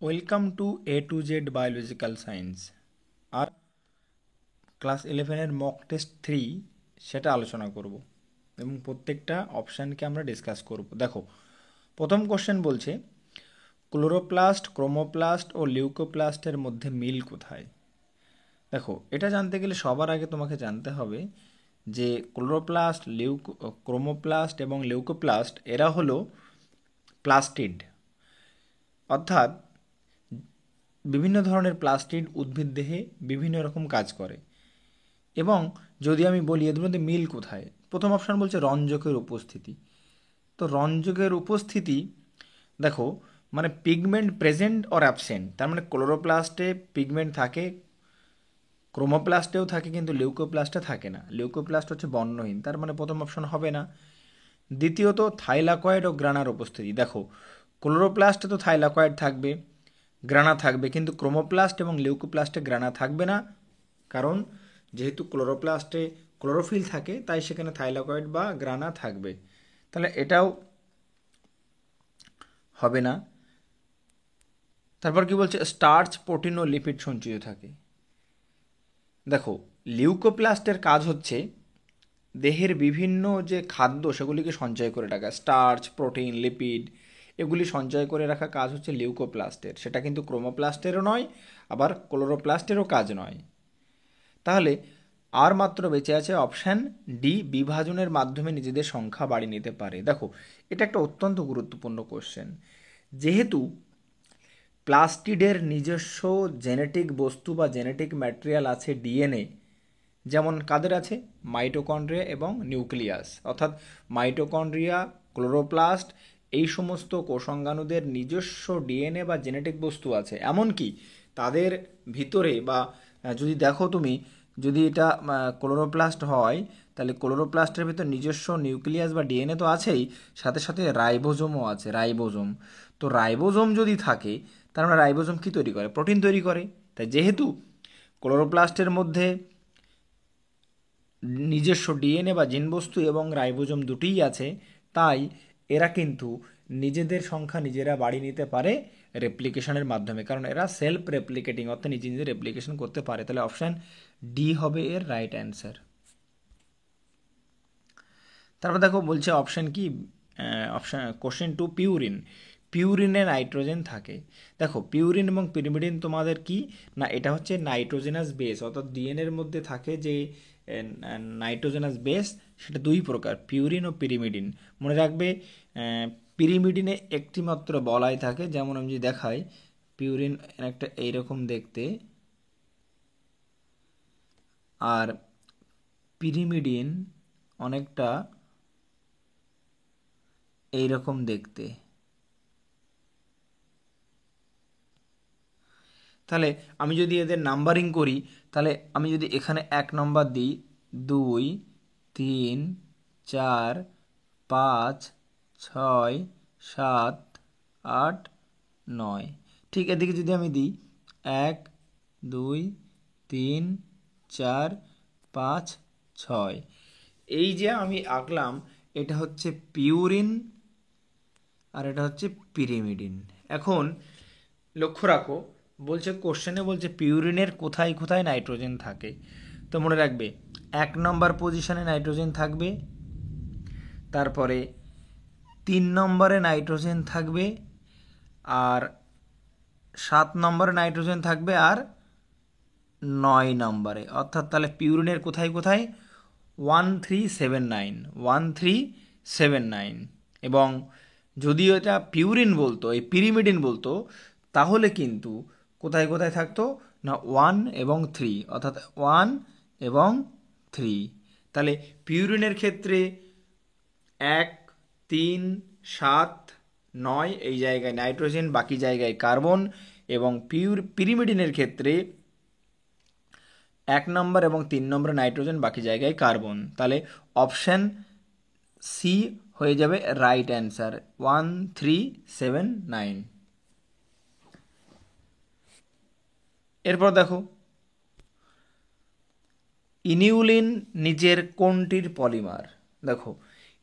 Welcome to A to Z biological science. আর class 11-এর mock test 3 সেটা আলোচনা করব এবং প্রত্যেকটা অপশানকে আমরা ডিসকাস করব। দেখো, প্রথম কোশ্চেন বলছে ক্লোরোপ্লাস্ট, ক্রোমোপ্লাস্ট ও লিউকোপ্লাস্টের মধ্যে মিল কোথায়? দেখো, এটা জানতে গেলে সবার আগে তোমাকে জানতে হবে যে ক্লোরোপ্লাস্ট, ক্রোমোপ্লাস্ট এবং লিউকোপ্লাস্ট এরা হলো প্লাস্টিড, অর্থাৎ বিভিন্ন ধরনের প্লাস্টিড উদ্ভিদ দেহে বিভিন্ন রকম কাজ করে। এবং যদি আমি বলি এদের মধ্যে মিল কোথায়, প্রথম অপশান বলছে রঞ্জকের উপস্থিতি। তো রঞ্জকের উপস্থিতি, দেখো, মানে পিগমেন্ট প্রেজেন্ট অর অ্যাবসেন্ট, তার মানে ক্লোরোপ্লাস্টে পিগমেন্ট থাকে, ক্রোমোপ্লাস্টেও থাকে, কিন্তু লিউকোপ্লাস্টে থাকে না। লিউকোপ্লাস্ট হচ্ছে বর্ণহীন, তার মানে প্রথম অপশন হবে না। দ্বিতীয়ত থাইলাকয়েড ও গ্রানার উপস্থিতি। দেখো, ক্লোরোপ্লাস্টে তো থাইলাকয়েড থাকবে, গ্রানা থাকবে, কিন্তু ক্রোমোপ্লাস্ট এবং লিউকোপ্লাস্টে গ্রানা থাকবে না, কারণ যেহেতু ক্লোরোপ্লাস্টে ক্লোরোফিল থাকে তাই সেখানে থাইলাকয়েড বা গ্রানা থাকবে, তাহলে এটাও হবে না। তারপর কি বলছে, স্টার্চ, প্রোটিন ও লিপিড সঞ্চিত থাকে। দেখো, লিউকোপ্লাস্টের কাজ হচ্ছে দেহের বিভিন্ন যে খাদ্য সেগুলিকে সঞ্চয় করে রাখা, স্টার্চ, প্রোটিন, লিপিড এগুলি সঞ্চয় করে রাখা কাজ হচ্ছে লিউকোপ্লাস্টের, সেটা কিন্তু ক্রোমোপ্লাস্টেরও নয়, আবার ক্লোরোপ্লাস্টেরও কাজ নয়। তাহলে আর মাত্র বেঁচে আছে অপশান ডি, বিভাজনের মাধ্যমে নিজেদের সংখ্যা বাড়িয়ে নিতে পারে। দেখো, এটা একটা অত্যন্ত গুরুত্বপূর্ণ কোশ্চেন। যেহেতু প্লাস্টিডের নিজস্ব জেনেটিক বস্তু বা জেনেটিক ম্যাটেরিয়াল আছে ডিএনএ, যেমন কাদের আছে, মাইটোকন্ড্রিয়া এবং নিউক্লিয়াস, অর্থাৎ মাইটোকন্ড্রিয়া, ক্লোরোপ্লাস্ট এই সমস্ত কোষাঙ্গাণুদের নিজস্ব ডিএনএ বা জেনেটিক বস্তু আছে। এমনকি তাদের ভিতরে বা যদি দেখো তুমি, যদি এটা ক্লোরোপ্লাস্ট হয় তাহলে ক্লোরোপ্লাস্টের ভিতর নিজস্ব নিউক্লিয়াস বা ডিএনএ তো আছেই, সাথে সাথে রাইবোজোমও আছে, রাইবোজোম। তো রাইবোজোম যদি থাকে তার মানে রাইবোজোম কী তৈরি করে, প্রোটিন তৈরি করে। তাই যেহেতু ক্লোরোপ্লাস্টের মধ্যে নিজস্ব ডিএনএ বা জিনবস্তু এবং রাইবোজোম দুটিই আছে, তাই এরা কিন্তু নিজেদের সংখ্যা নিজেরা বাড়িয়ে নিতে পারে রেপ্লিকেশনের মাধ্যমে, কারণ এরা সেলফ রেপ্লিকেটিং, অর্থাৎ নিজে নিজে রেপ্লিকেশন করতে পারে। তাহলে অপশান ডি হবে এর রাইট অ্যান্সার। তারপর দেখো বলছে অপশান কি, অপশান কোশ্চেন 2, পিউরিন। পিউরিনে নাইট্রোজেন থাকে। দেখো, পিউরিন এবং পিরিমিডিন তোমাদের কি না, এটা হচ্ছে নাইট্রোজেনাস বেস, অর্থাৎ ডিএনএর মধ্যে থাকে যে নাইট্রোজেনাস বেস, সেটা দুই প্রকার, পিউরিন ও পিরিমিডিন। মনে রাখবে, পিরিমিডিনে একটি মাত্র বলাই থাকে, যেমন আমি যদি দেখাই, পিউরিন একটা এইরকম দেখতে, আর পিরিমিডিন অনেকটা এইরকম দেখতে। তাহলে আমি যদি এদের নাম্বারিং করি, তাহলে আমি যদি এখানে 1 নম্বর দিই, 2, 3, 4, 5, 6, 7, 8, 9, ঠিক এদিকে যদি আমি দিই 1, 2, 3, 4, 5, 6, এই যে আমি আঁকলাম এটা হচ্ছে পিউরিন আর এটা হচ্ছে পিরিমিডিন। এখন লক্ষ্য রাখো, বলছে কোশ্চেনে বলছে পিউরিনের কোথায় কোথায় নাইট্রোজেন থাকে। তো মনে রাখবে, 1 নম্বর পজিশনে নাইট্রোজেন থাকবে, তারপরে 3 নম্বরে নাইট্রোজেন থাকবে, আর 7 নম্বরে নাইট্রোজেন থাকবে, আর 9 নম্বরে। অর্থাৎ তাহলে পিউরিনের কোথায় কোথায়, 1, 3, 7, 9, 1, 3, 7, 9। এবং যদি এটা পিউরিন বলতো, এই পিরিমিডিন বলতো, তাহলে কিন্তু কোথায় কোথায় থাকতো না, 1 এবং 3, অর্থাৎ 1 এবং 3। তাহলে পিউরিনের ক্ষেত্রে 1, 3, 7, 9 এই জায়গায় নাইট্রোজেন, বাকি জায়গায় কার্বন। এবং পিরিমিডিনের ক্ষেত্রে 1 নম্বর এবং 3 নম্বরে নাইট্রোজেন, বাকি জায়গায় কার্বন। তাহলে অপশান সি হয়ে যাবে রাইট অ্যান্সার, 1, 3, 7, 9। এরপর দেখো, ইনিউলিন নিজের কোনটির পলিমার? দেখো,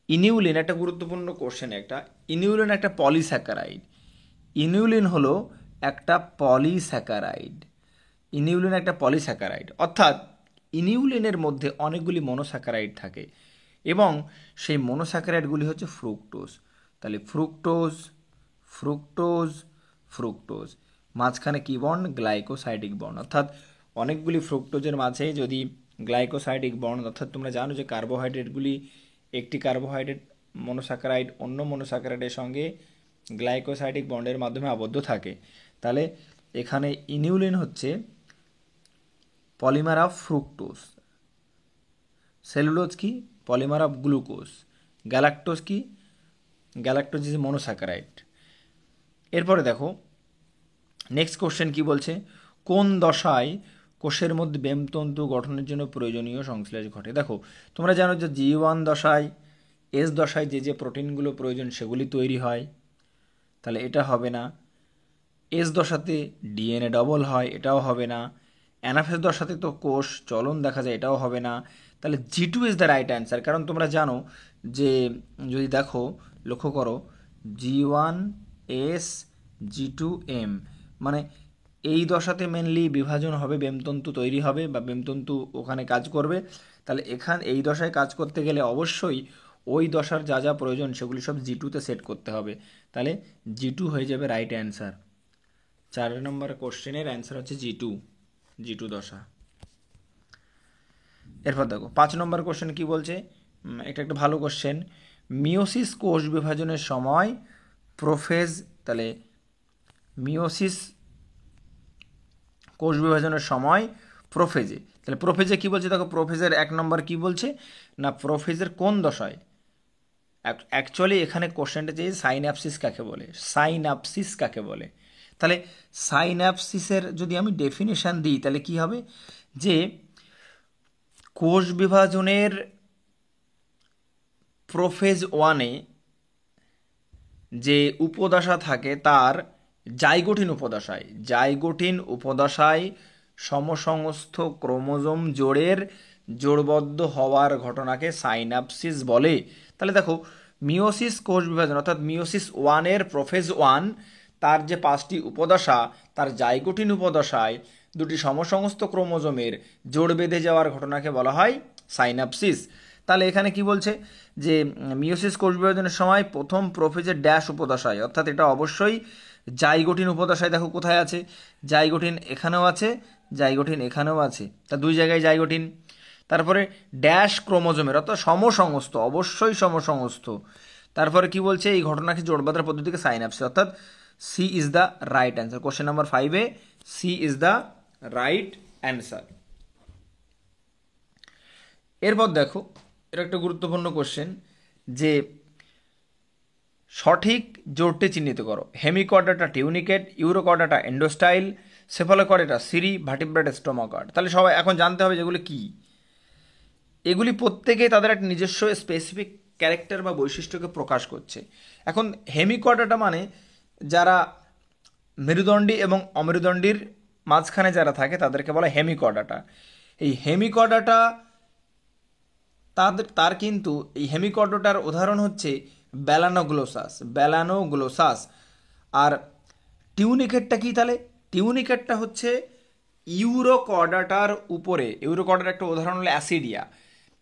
ইনিউলিন একটা গুরুত্বপূর্ণ কোশ্চেন, একটা ইনিউলিন একটা পলিস্যাকারাইড। ইনিউলিন হলো একটা পলিস্যাকারাইড। ইনিউলিন একটা পলিস্যাকারাইড, অর্থাৎ ইনিউলিনের মধ্যে অনেকগুলি মনোস্যাকারাইড থাকে এবং সেই মনোস্যাকারাইডগুলি হচ্ছে ফ্রুক্টোজ। তাহলে ফ্রুক্টোজ, ফ্রুক্টোজ, ফ্রুক্টোজ, মাঝখানে কি বন্ড? Glycosidic bond. অর্থাৎ অনেকগুলি ফ্রুক্টোজের মাঝে যদি গ্লাইকোসাইডিক বন্ড, অর্থাৎ তোমরা জানো যে কার্বোহাইড্রেটগুলি, একটি কার্বোহাইড্রেট মনোস্যাকারাইড অন্য মনোস্যাকারাইডের সঙ্গে গ্লাইকোসাইডিক বন্ডের মাধ্যমে আবদ্ধ থাকে, তাহলে এখানে ইনিউলিন হচ্ছে পলিমার অফ ফ্রুক্টোজ, সেলুলোজ কি? পলিমার অফ গ্লুকোজ, গ্যালাক্টোজ কি? Galactose is monosaccharide. এরপরে দেখো নেক্সট কোশ্চেন কি বলছে, কোন দশায় কোষের মধ্যে বেমতন্তু গঠনের জন্য প্রয়োজনীয় সংশ্লেষ ঘটে? দেখো তোমরা জানো যে G1 দশায়, এস দশায় যে যে প্রোটিনগুলো প্রয়োজন সেগুলি তৈরি হয়, তাহলে এটা হবে না। এস দশাতে ডিএনএ ডবল হয়, এটাও হবে না। অ্যানাফেজ দশাতে তো কোষ চলন দেখা যায়, এটাও হবে না। তাহলে G2 is the right answer. কারণ তোমরা জানো যে যদি দেখো, লক্ষ্য করো, G1S G2M, মানে এই দশাতে মেনলি বিভাজন হবে, বেমতন্তু তৈরি হবে বা বেমতন্তু ওখানে কাজ করবে। তাহলে এই দশায় কাজ করতে গেলে অবশ্যই ওই দশার যা যা প্রয়োজন সেগুলি সব G2তে সেট করতে হবে। তাহলে G2 হয়ে যাবে রাইট অ্যান্সার। 4 নম্বর কোশ্চেনের অ্যান্সার হচ্ছে G2 দশা। এরপর দেখো 5 নম্বর কোশ্চেন কি বলছে, এটা একটা ভালো কোশ্চেন। মিওসিস কোষ বিভাজনের সময় প্রোফেজ, তাহলে মিওসিস কোষ বিভাজনের সময় প্রোফেজে, তাহলে প্রোফেজে কি বলছে? দেখো প্রোফেজের 1 নম্বর কি বলছে না, প্রোফেজের কোন দশায়? অ্যাকচুয়ালি এখানে কোশ্চেনটা যে সাইন্যাপসিস কাকে বলে, সাইন্যাপসিস কাকে বলে। তাহলে সাইন্যাপসিসের যদি আমি ডেফিনেশন দিই তাহলে কি হবে, যে কোষ বিভাজনের প্রোফেজ 1-এ যে উপদশা থাকে তার জাইগোটিন উপদশায় সমসংস্থ ক্রোমোজোম জোড়ের জোড়বদ্ধ হওয়ার ঘটনাকে সাইন্যাপসিস বলে। তাহলে দেখো মিওসিস কোষ বিভাজন, অর্থাৎ মিওসিস 1-এর প্রোফেজ 1, তার যে 5টি উপদশা, তার জাইগোটিন উপদশায় দুটি সমসংস্থ ক্রোমোজোমের জোড় বেঁধে যাওয়ার ঘটনাকে বলা হয় সাইন্যাপসিস। তাহলে এখানে কি বলছে যে মিওসিস কোষ বিভাজনের সময় প্রথম প্রোফেজের ড্যাশ উপদশায়, অর্থাৎ এটা অবশ্যই জাইগোটিন উপদশায়। দেখো কোথায় আছে, জাইগোটিন এখানেও আছে, জাইগোটিন এখানেও আছে, তা 2 জায়গায় জাইগোটিন। তারপরে ড্যাশ ক্রোমোজোমের, অর্থাৎ সমসংস্থ, অবশ্যই সমসংস্থ। তারপরে কি বলছে, এই ঘটনাকে জোড়বাঁধার পদ্ধতিকে সাইন্যাপসিস, অর্থাৎ C is the right answer. Question number 5-এ C is the right answer. এরপর দেখো এটা একটা গুরুত্বপূর্ণ কোশ্চেন, যে সঠিক জোড়টি চিহ্নিত করো। হেমিকর্ডাটা টিউনিকেট, ইউরোকর্ডাটা এন্ডোস্টাইল, সেফালোকর্ডাটা সিরি, ভার্টিব্রাটা স্টোমাকর্ড। তাহলে সবাই এখন জানতে হবে যেগুলো কি। এগুলি প্রত্যেকেই তাদের একটা নিজস্ব স্পেসিফিক ক্যারেক্টার বা বৈশিষ্ট্যকে প্রকাশ করছে। এখন হেমিকর্ডাটা মানে যারা মেরুদণ্ডী এবং অমেরুদণ্ডীর মাঝখানে যারা থাকে তাদেরকে বলা হেমিকর্ডাটা। এই হেমিকর্ডাটা তার কিন্তু এই হেমিকর্ডাটার উদাহরণ হচ্ছে ব্যালানোগ্লোসাস। আর টিউনিকেটটা কি? তাহলে টিউনিকেটটা হচ্ছে ইউরোকর্ডাটার উপরে, ইউরোকর্ডার একটা উদাহরণ হলো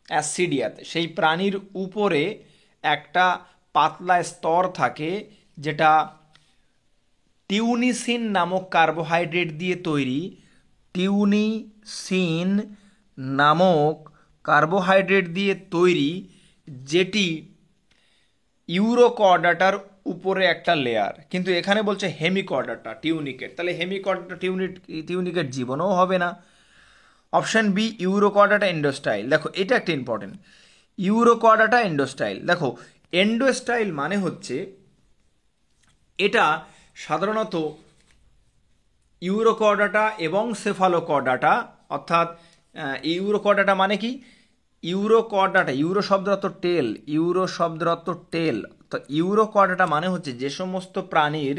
অ্যাসিডিয়াতে, সেই প্রাণীর উপরে একটা পাতলা স্তর থাকে যেটা টিউনিসিন নামক কার্বোহাইড্রেট দিয়ে তৈরি। টিউনিসিন নামক কার্বোহাইড্রেট দিয়ে তৈরি, যেটি ইউরোকর্ডাটার উপরে একটা লেয়ার। কিন্তু এখানে বলছে হেমিকর্ডাটা টিউনিকেট, তাহলে হেমিকর্ডাটা টিউনিকেট জীবনেও হবে না। Option B urochordata endostyle. দেখো এটা একটা ইম্পর্টেন্ট, ইউরোকর্ডাটা এন্ডোস্টাইল। দেখো এন্ডোস্টাইল মানে হচ্ছে এটা সাধারণত ইউরোকর্ডাটা এবং সেফালোকর্ডাটা, অর্থাৎ ইউরোকর্ডাটা মানে কি, ইউরোকর্ডাটা, ইউরো শব্দ অর্থ টেল, ইউরো শব্দ অর্থ টেল। তো ইউরোকর্ডাটা মানে হচ্ছে যে সমস্ত প্রাণীর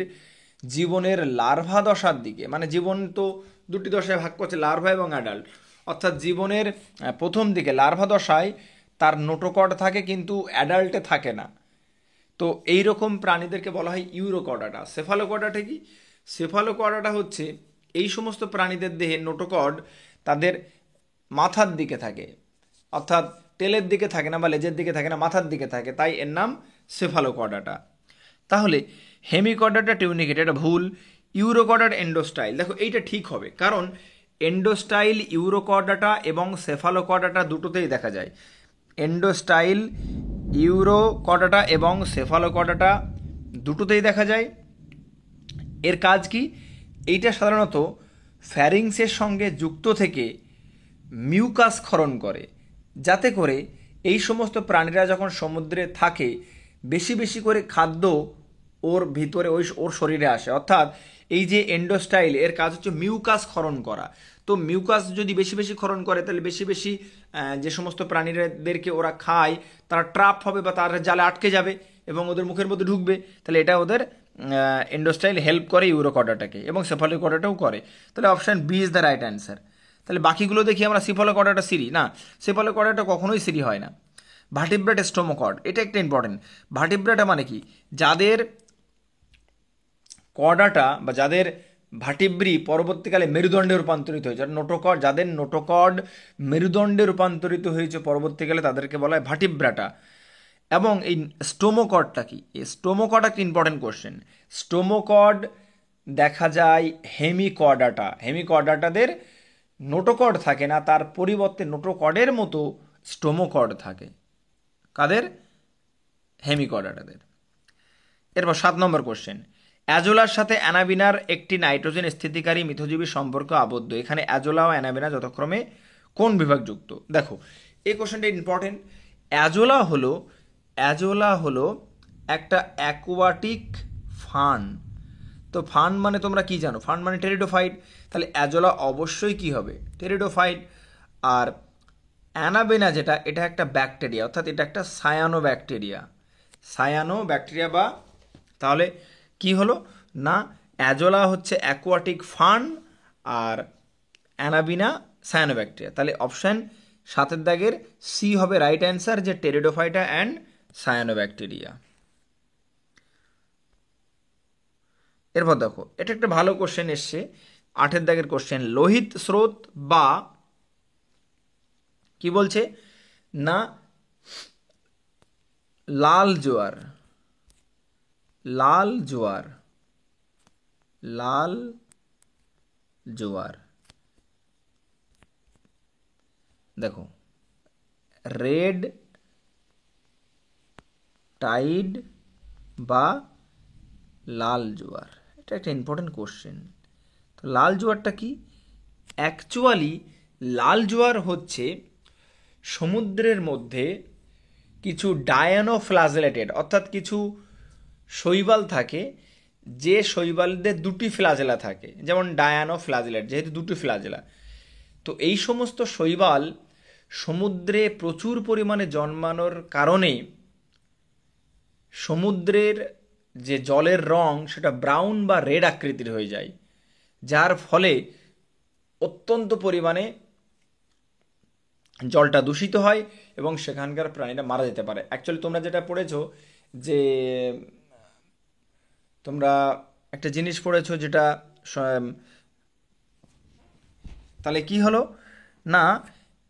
জীবনের লার্ভা দশার দিকে, মানে জীবন তো 2টি দশায় ভাগ করছে, লার্ভা এবং অ্যাডাল্ট, অর্থাৎ জীবনের প্রথম দিকে লার্ভা দশায় তার নোটোকর্ড থাকে কিন্তু অ্যাডাল্টে থাকে না। তো এই রকম প্রাণীদেরকে বলা হয় ইউরোকর্ডাটা। সেফালোকর্ডাটা কি, সেফালোকর্ডাটা হচ্ছে এই সমস্ত প্রাণীদের দেহে নোটোকর্ড তাদের মাথার দিকে থাকে, অর্থাৎ টেলের দিকে থাকে না বা লেজের দিকে থাকে না, মাথার দিকে থাকে, তাই এর নাম সেফালোকর্ডাটা। তাহলে হেমিকর্ডাটা টিউনিকেট, এটা ভুল। ইউরোকর্ডাটা এন্ডোস্টাইল, দেখো এইটা ঠিক হবে, কারণ এন্ডোস্টাইল ইউরোকর্ডাটা এবং সেফালোকর্ডাটা দুটোতেই দেখা যায়। এন্ডোস্টাইল ইউরোকর্ডাটা এবং সেফালোকর্ডাটা দুটোতেই দেখা যায়। এর কাজ কি? এইটা সাধারণত ফ্যারিংসের সঙ্গে যুক্ত থেকে মিউকাস ক্ষরণ করে, যাতে করে এই সমস্ত প্রাণীরা যখন সমুদ্রে থাকে বেশি বেশি করে খাদ্য ওর ভিতরে ওর শরীরে আসে। অর্থাৎ এই যে এন্ডোস্টাইল, এর কাজ হচ্ছে মিউকাস ক্ষরণ করা। তো মিউকাস যদি বেশি বেশি ক্ষরণ করে তাহলে বেশি বেশি যে সমস্ত প্রাণীদেরকে ওরা খায় তারা ট্রাপ হবে বা তারা জালে আটকে যাবে এবং ওদের মুখের মধ্যে ঢুকবে। তাহলে এটা ওদের এন্ডোস্টাইল হেল্প করে ইউরোকর্ডাটাকে, এবং সেফালোকর্ডাটাও করে। তাহলে option B is the right answer. তাহলে বাকিগুলো দেখি আমরা, সেফালোকর্ডাটা সিরি না, সেফালোকর্ডাটা কখনোই সিরি হয় না। ভার্টিব্রেট স্টোমোকর্ড, এটা একটা ইম্পর্টেন্ট। ভার্টিব্রেটা মানে কি? যাদের কর্ডাটা বা যাদের ভার্টিব্রি পরবর্তীকালে মেরুদণ্ডে রূপান্তরিত হয়েছে, নোটোকর্ড, যাদের নোটোকর্ড মেরুদণ্ডে রূপান্তরিত হয়েছে পরবর্তীকালে, তাদেরকে বলা হয় ভার্টিব্রাটা। এবং এই স্টোমোকর্ডটা কি? এই স্টোমোকর্ড একটা ইম্পর্টেন্ট কোশ্চেন। স্টোমোকর্ড দেখা যায় হেমিকর্ডাটাদের নোটোকর্ড থাকে না, তার পরিবর্তে নোটোকর্ডের মতো স্টোমোকর্ড থাকে। কাদের? হেমিকর্ডাটাদের। এরপর 7 নম্বর কোশ্চেন, অ্যাজোলার সাথে অ্যানাবিনার একটি নাইট্রোজেন স্থিতিকারী মিথজীবী সম্পর্ক আবদ্ধ। এখানে অ্যাজোলা ও অ্যানাবিনা যথাক্রমে কোন বিভাগযুক্ত? দেখো এই কোশ্চেনটা ইম্পর্টেন্ট। অ্যাজোলা হলো একটা অ্যাকোয়াটিক ফান। তো ফান মানে তোমরা কি জানো? ফান মানে টেরিডোফাইট। তাহলে অ্যাজোলা অবশ্যই কি হবে? টেরিডোফাইট। আর অ্যানাবেনা যেটা, এটা একটা ব্যাকটেরিয়া, অর্থাৎ এটা একটা সায়ানো ব্যাকটেরিয়া বা, তাহলে কি হলো না, অ্যাজোলা হচ্ছে অ্যাকোয়াটিক ফান আর অ্যানাবিনা সায়ানো ব্যাকটেরিয়া। তাহলে অপশান 7 দাগের সি হবে রাইট অ্যান্সার, যে টেরিডোফাইটা অ্যান্ড সায়ানো ব্যাকটেরিয়া। এরপর দেখো, এটা একটা ভালো কোশ্চেন এসছে, 8 দাগের কোশ্চেন, লোহিত স্রোত বা কি বলছে না লাল জোয়ার দেখো, রেড টাইড বা লাল জোয়ার, এটা একটা ইম্পর্টেন্ট কোশ্চেন। তো লাল জোয়ারটা কি? অ্যাকচুয়ালি লাল জোয়ার হচ্ছে সমুদ্রের মধ্যে কিছু ডায়ানোফ্লাজেলেটেড, অর্থাৎ কিছু শৈবাল থাকে, যে শৈবালদের দুটি ফ্লাজেলা থাকে, যেমন ডায়ানোফ্লাজেলেট, যেহেতু দুটি ফ্লাজেলা। তো এই সমস্ত শৈবাল সমুদ্রে প্রচুর পরিমাণে জন্মানোর কারণে সমুদ্রের যে জলের রং সেটা ব্রাউন বা রেড আকৃতির হয়ে যায়, যার ফলে অত্যন্ত পরিমাণে জলটা দূষিত হয় এবং সেখানকার প্রাণীরা মারা যেতে পারে। অ্যাকচুয়ালি তোমরা যেটা পড়েছো, যে তোমরা একটা জিনিস পড়েছো যেটা, তাহলে কি হলো না,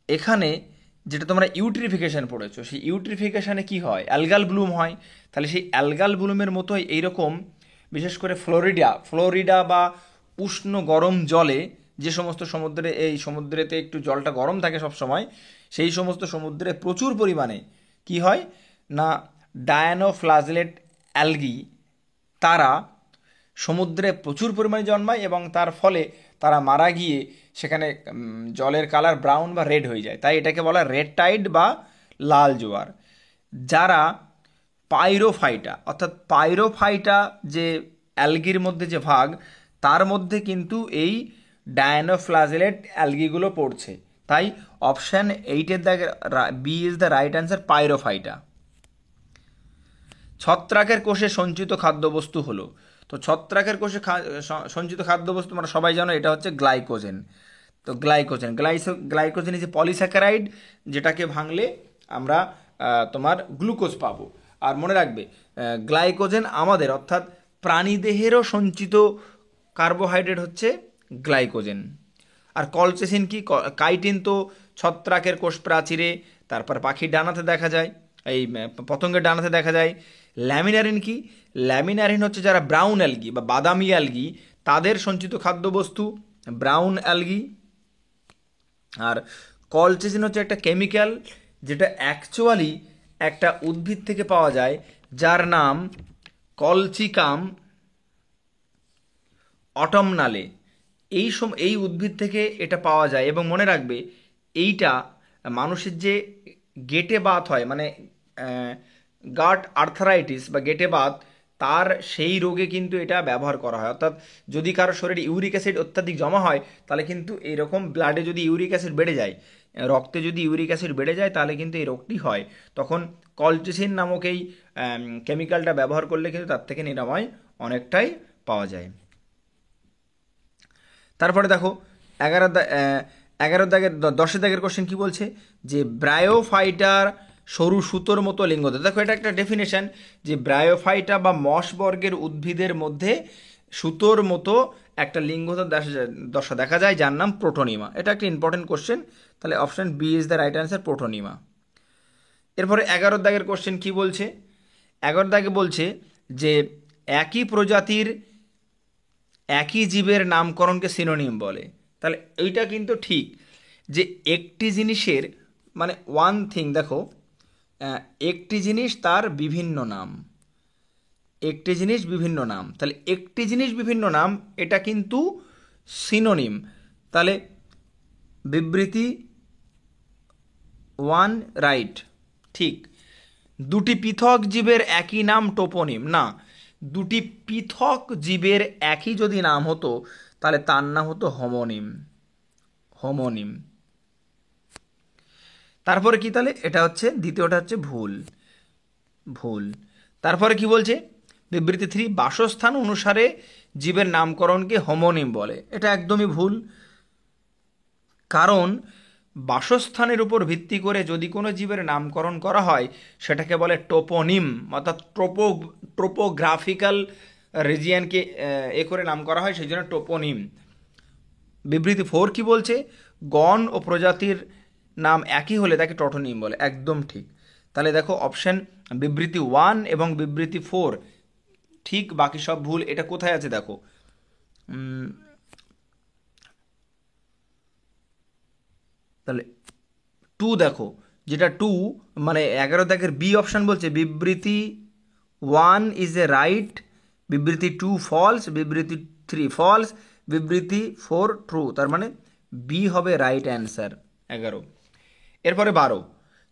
এখানে যেটা তোমরা ইউট্রিফিকেশন পড়েছো, সেই ইউট্রিফিকেশানে কি হয়? অ্যালগাল ব্লুম হয়। তাহলে সেই অ্যালগাল ব্লুমের মতোই এইরকম, বিশেষ করে ফ্লোরিডা বা উষ্ণ গরম জলে, যে সমস্ত সমুদ্রে, এই সমুদ্রেতে একটু জলটা গরম থাকে সব সময়, সেই সমস্ত সমুদ্রে প্রচুর পরিমাণে কি হয় না ডায়ানোফ্লাজেলেট অ্যালগি, তারা সমুদ্রে প্রচুর পরিমাণে জন্মায় এবং তার ফলে তারা মারা গিয়ে সেখানে জলের কালার ব্রাউন বা রেড হয়ে যায়। তাই এটাকে বলা হয় রেড টাইড বা লাল জোয়ার। যারা পাইরোফাইটা, অর্থাৎ পাইরোফাইটা যে অ্যালগির মধ্যে যে ভাগ, তার মধ্যে কিন্তু এই ডায়ানোফ্লাজেলেট অ্যালগিগুলো পড়ছে। তাই option 8 B is the right answer, pyrrophyta. ছত্রাকের কোষে সঞ্চিত খাদ্যবস্তু হলো, তো ছত্রাকের কোষে সঞ্চিত খাদ্যবস্তু আমরা সবাই জানো, এটা হচ্ছে গ্লাইকোজেন। তো গ্লাইকোজেন ইজ এ পলিস্যাকারাইড, যেটাকে ভাঙলে আমরা তোমার গ্লুকোজ পাবো। আর মনে রাখবে, গ্লাইকোজেন আমাদের, অর্থাৎ প্রাণীদেহেরও সঞ্চিত কার্বোহাইড্রেট হচ্ছে গ্লাইকোজেন। আর কলচেসিন কি? কাইটিন তো ছত্রাকের কোষ প্রাচীরে, তারপর পাখির ডানাতে দেখা যায়, এই পতঙ্গের ডানাতে দেখা যায়। ল্যামিনারিন কি? ল্যামিনারিন হচ্ছে যারা ব্রাউন অ্যালগি বা বাদামি অ্যালগি তাদের সঞ্চিত খাদ্যবস্তু ব্রাউন অ্যালগি। আর কলচেসিন হচ্ছে একটা কেমিক্যাল যেটা অ্যাকচুয়ালি একটা উদ্ভিদ থেকে পাওয়া যায় যার নাম কলচিকাম অটমনালে। এই উদ্ভিদ থেকে এটা পাওয়া যায়। এবং মনে রাখবে এইটা মানুষের যে গেটে বাত হয়, মানে গাট আর্থারাইটিস বা গেটে বাত, তার সেই রোগে কিন্তু এটা ব্যবহার করা হয়। অর্থাৎ যদি কারো শরীরে ইউরিক অ্যাসিড অত্যাধিক জমা হয় তাহলে কিন্তু এইরকম ব্লাডে যদি ইউরিক অ্যাসিড বেড়ে যায়, রক্তে যদি ইউরিক অ্যাসিড বেড়ে যায় তাহলে কিন্তু এই রোগটি হয়। তখন কলচিসিন নামক এই কেমিক্যালটা ব্যবহার করলে কিন্তু তার থেকে নিরাময় অনেকটাই পাওয়া যায়। তারপরে দেখো 10 দাগের কোশ্চেন কি বলছে, যে ব্রায়োফাইটার সরু সুতোর মতো লিঙ্গদশা। দেখো এটা একটা ডেফিনেশন, যে ব্রায়োফাইটা বা মশ বর্গের উদ্ভিদের মধ্যে সুতোর মতো একটা দশা দেখা যায় যার নাম প্রোটোনিমা। এটা একটা ইম্পর্টেন্ট কোশ্চেন, তাহলে option B is the right answer, protonema. এরপরে 11 দাগের কোশ্চেন কি বলছে? 11 দাগে বলছে যে একই প্রজাতির একই জীবের নামকরণকে সিনোনিম বলে। তাহলে এইটা কিন্তু ঠিক, যে একটি জিনিসের মানে ওয়ান থিং, দেখো একটি জিনিস তার বিভিন্ন নাম, একটি জিনিস বিভিন্ন নাম, তাহলে একটি জিনিস বিভিন্ন নাম এটা কিন্তু সিনোনিম। তাহলে বিবৃতি 1 রাইট, ঠিক। দুটি পৃথক জীবের একই নাম টোপোনিম না, দুটি পৃথক জীবের একই যদি নাম হতো তাহলে তার নাম হতো হোমোনিম, হোমোনিম। তারপরে কি? তাহলে এটা হচ্ছে দ্বিতীয়টা হচ্ছে ভুল, ভুল। তারপরে কি বলছে? বিবৃতি 3 বাসস্থান অনুসারে জীবের নামকরণকে হোমোনিম বলে। এটা একদমই ভুল, কারণ বাসস্থানের উপর ভিত্তি করে যদি কোনো জীবের নামকরণ করা হয় সেটাকে বলে টোপোনিম, অর্থাৎ ট্রোপোগ্রাফিক্যাল রিজিয়নকে এ করে নাম করা হয়, সেই জন্য টোপোনিম। বিবৃতি 4 কি বলছে? গণ ও প্রজাতির নাম একই হলে তাকে টোটোনিম বলে। একদম ঠিক। তাহলে দেখো অপশন বিবৃতি 1 এবং বিবৃতি 4 ঠিক, বাকি সব ভুল। এটা কোথায় আছে দেখো, তাহলে 2 দেখো, যেটা 2 মানে 11 দাগের বি অপশন বলছে বিবৃতি 1 ইজ এ রাইট, বিবৃতি 2 ফলস, বিবৃতি 3 ফলস, বিবৃতি 4 ট্রু। তার মানে বি হবে রাইট অ্যান্সার 11। এরপরে 12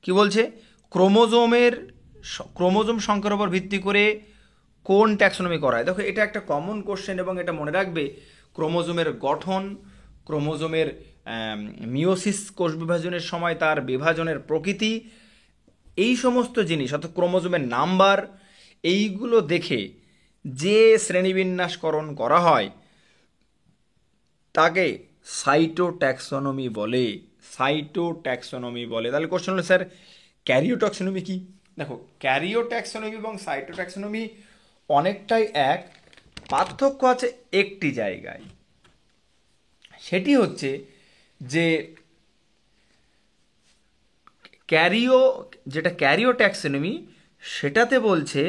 কি বলছে? ক্রোমোজোম সংখ্যার উপর ভিত্তি করে কোন ট্যাক্সোনমি করা হয়? দেখো এটা একটা কমন কোশ্চেন এবং এটা মনে রাখবে, ক্রোমোজোমের গঠন, ক্রোমোজোমের মিওসিস কোষ বিভাজনের সময় তার বিভাজনের প্রকৃতি, এই সমস্ত জিনিস অর্থাৎ ক্রোমোজোমের নাম্বার, এইগুলো দেখে যে শ্রেণীবিন্যাসকরণ করা হয় তাকে সাইটোট্যাক্সোনমি বলে, সাইটোট্যাক্সোনমি বলে। তাহলে কোশ্চেন হলো স্যার ক্যারিওট্যাক্সোনমি কি? দেখো ক্যারিওট্যাক্সোনমি এবং সাইটোট্যাক্সোনমি অনেকটাই এক, পার্থক্য আছে একটি জায়গায়, সেটি হচ্ছে যে যেটা ক্যারিওট্যাক্সোনমি সেটাতে বলছে